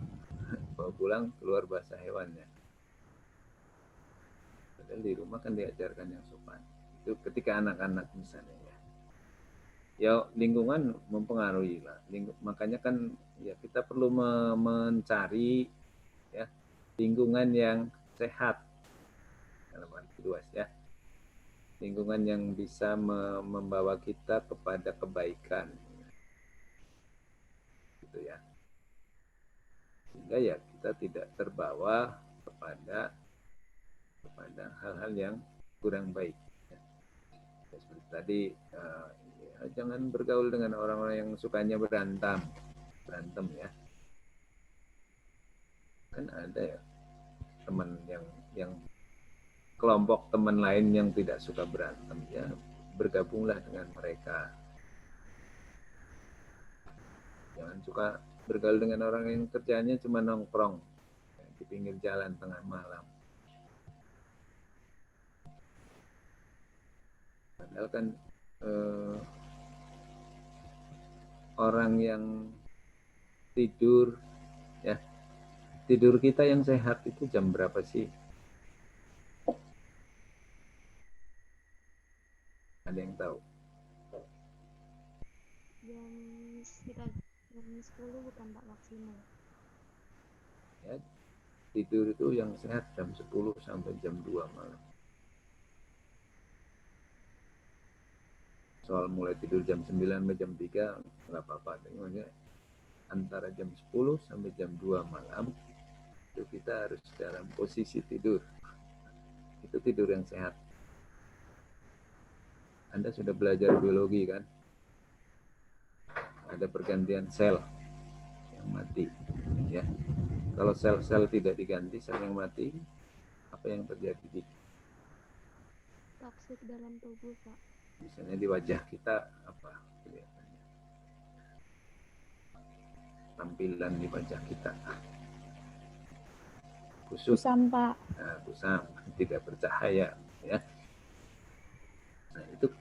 [SPEAKER 1] Bawa pulang keluar bahasa hewannya. Padahal di rumah kan diajarkan yang sopan. Itu ketika anak-anak misalnya ya. Ya lingkungan mempengaruhi lah. Makanya kan ya kita perlu mencari ya lingkungan yang sehat dalam arti luas ya. Lingkungan yang bisa membawa kita kepada kebaikan. Gitu ya. Sehingga ya kita tidak terbawa kepada hal-hal yang kurang baik. Ya. Seperti tadi ya, jangan bergaul dengan orang-orang yang sukanya berantem ya. Kan ada ya teman yang kelompok teman lain yang tidak suka berantem ya, bergabunglah dengan mereka. Jangan suka bergaul dengan orang yang kerjanya cuma nongkrong ya, di pinggir jalan tengah malam. Padahal kan orang yang tidur ya, tidur kita yang sehat itu jam berapa sih? Ada yang tahu?
[SPEAKER 8] Sekitar jam 10 bukan Pak maksimal.
[SPEAKER 1] Ya, tidur itu yang sehat jam 10 sampai jam 2 malam. Soal mulai tidur jam 9 sampai jam 3 nggak apa-apa. Maksudnya antara jam 10 sampai jam 2 malam itu kita harus dalam posisi tidur. Itu tidur yang sehat. Anda sudah belajar biologi kan? Ada pergantian sel yang mati. Ya. Kalau sel-sel tidak diganti, sel yang mati, apa yang terjadi?
[SPEAKER 8] Toksik dalam tubuh Pak.
[SPEAKER 1] Misalnya di wajah kita apa kelihatannya? Tampilan di wajah kita.
[SPEAKER 9] Kusam Pak.
[SPEAKER 1] Nah, kusam, tidak bercahaya ya. Nah, itu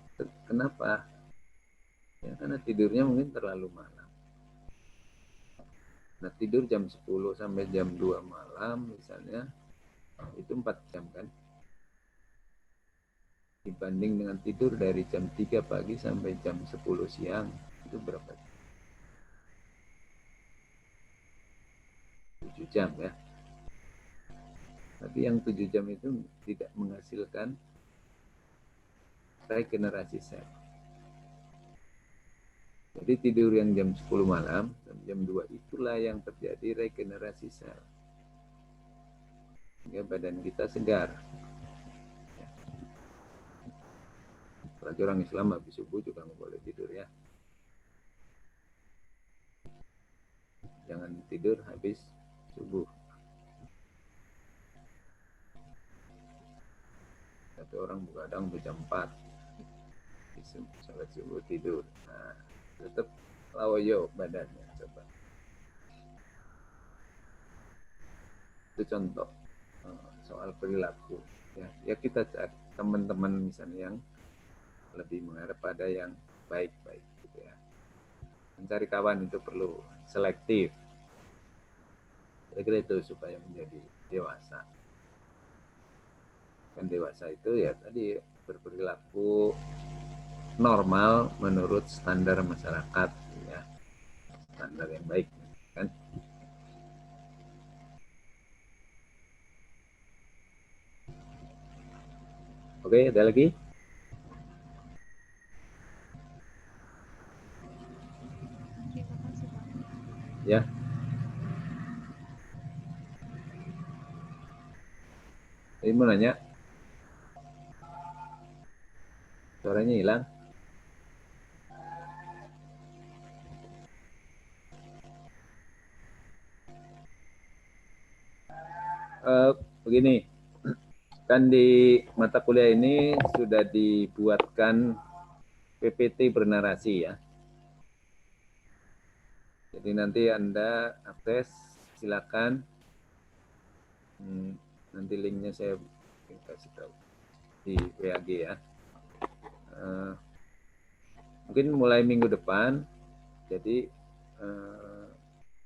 [SPEAKER 1] kenapa? Ya, karena tidurnya mungkin terlalu malam. Nah, tidur jam 10 sampai jam 2 malam misalnya, itu 4 jam kan? Dibanding dengan tidur dari jam 3 pagi sampai jam 10 siang, itu berapa? 7 jam ya. Tapi yang 7 jam itu tidak menghasilkan regenerasi sel. Jadi tidur yang jam 10 malam, jam 2 itulah yang terjadi regenerasi sel. Sehingga badan kita segar. Apalagi orang Islam habis subuh juga nggak boleh tidur ya. Jangan tidur habis subuh. Tapi orang begadang jam 4. Salat subuh tidur. Nah, tetap lawoyo badannya coba. Itu contoh soal perilaku. Ya kita cari teman-teman misalnya yang lebih mengarah pada yang baik-baik gitu ya. Mencari kawan itu perlu selektif. Kira-kira itu supaya menjadi dewasa. Kan dewasa itu ya tadi berperilaku normal menurut standar masyarakat ya. Standar yang baik kan. Oke, ada lagi?
[SPEAKER 8] Terima kasih, Pak.
[SPEAKER 1] Ya. Ini mau nanya. Suaranya hilang. Begini, kan di mata kuliah ini sudah dibuatkan PPT bernarasi ya. Jadi nanti Anda akses, silakan. Nanti linknya saya kasih tahu di WAG ya. Mungkin mulai minggu depan, jadi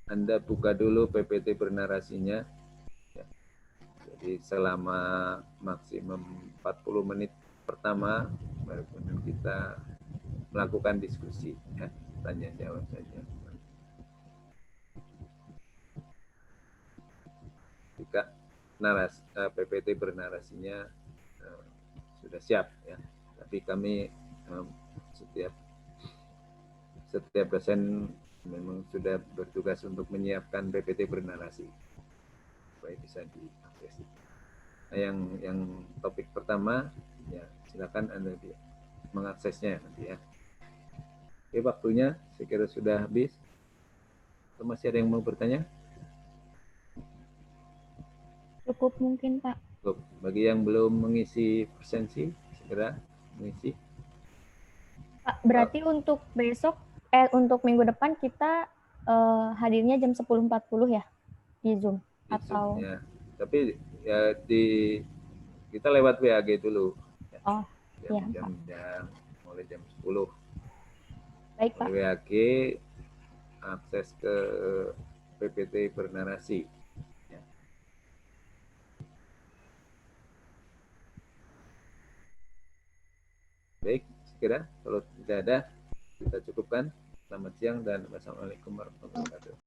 [SPEAKER 1] Anda buka dulu PPT bernarasinya. Ya. Jadi selama maksimum 40 menit pertama, baru kemudian kita melakukan diskusi, ya, tanya jawab saja. Jika PPT bernarasinya sudah siap, ya. Tapi kami setiap dosen memang sudah bertugas untuk menyiapkan PPT bernarasi supaya bisa diakses. Nah, yang topik pertama, ya silakan Anda mengaksesnya nanti ya. Oke, waktunya saya kira sudah habis. Atau masih ada yang mau bertanya?
[SPEAKER 9] Cukup mungkin, Pak.
[SPEAKER 1] Cukup. Bagi yang belum mengisi presensi, segera mengisi.
[SPEAKER 9] Pak, berarti untuk besok, untuk minggu depan kita hadirnya jam 10.40 ya di Zoom?
[SPEAKER 1] Di
[SPEAKER 9] atau
[SPEAKER 1] Zoom, ya. Tapi ya kita lewat WAG dulu. Ya.
[SPEAKER 9] Oh, iya,
[SPEAKER 1] jam mulai jam 10.
[SPEAKER 9] Baik, Pak.
[SPEAKER 1] WAG akses ke PPT bernarasi. Ya. Baik, sekira kalau tidak ada, kita cukupkan. Selamat siang dan wassalamualaikum warahmatullahi wabarakatuh.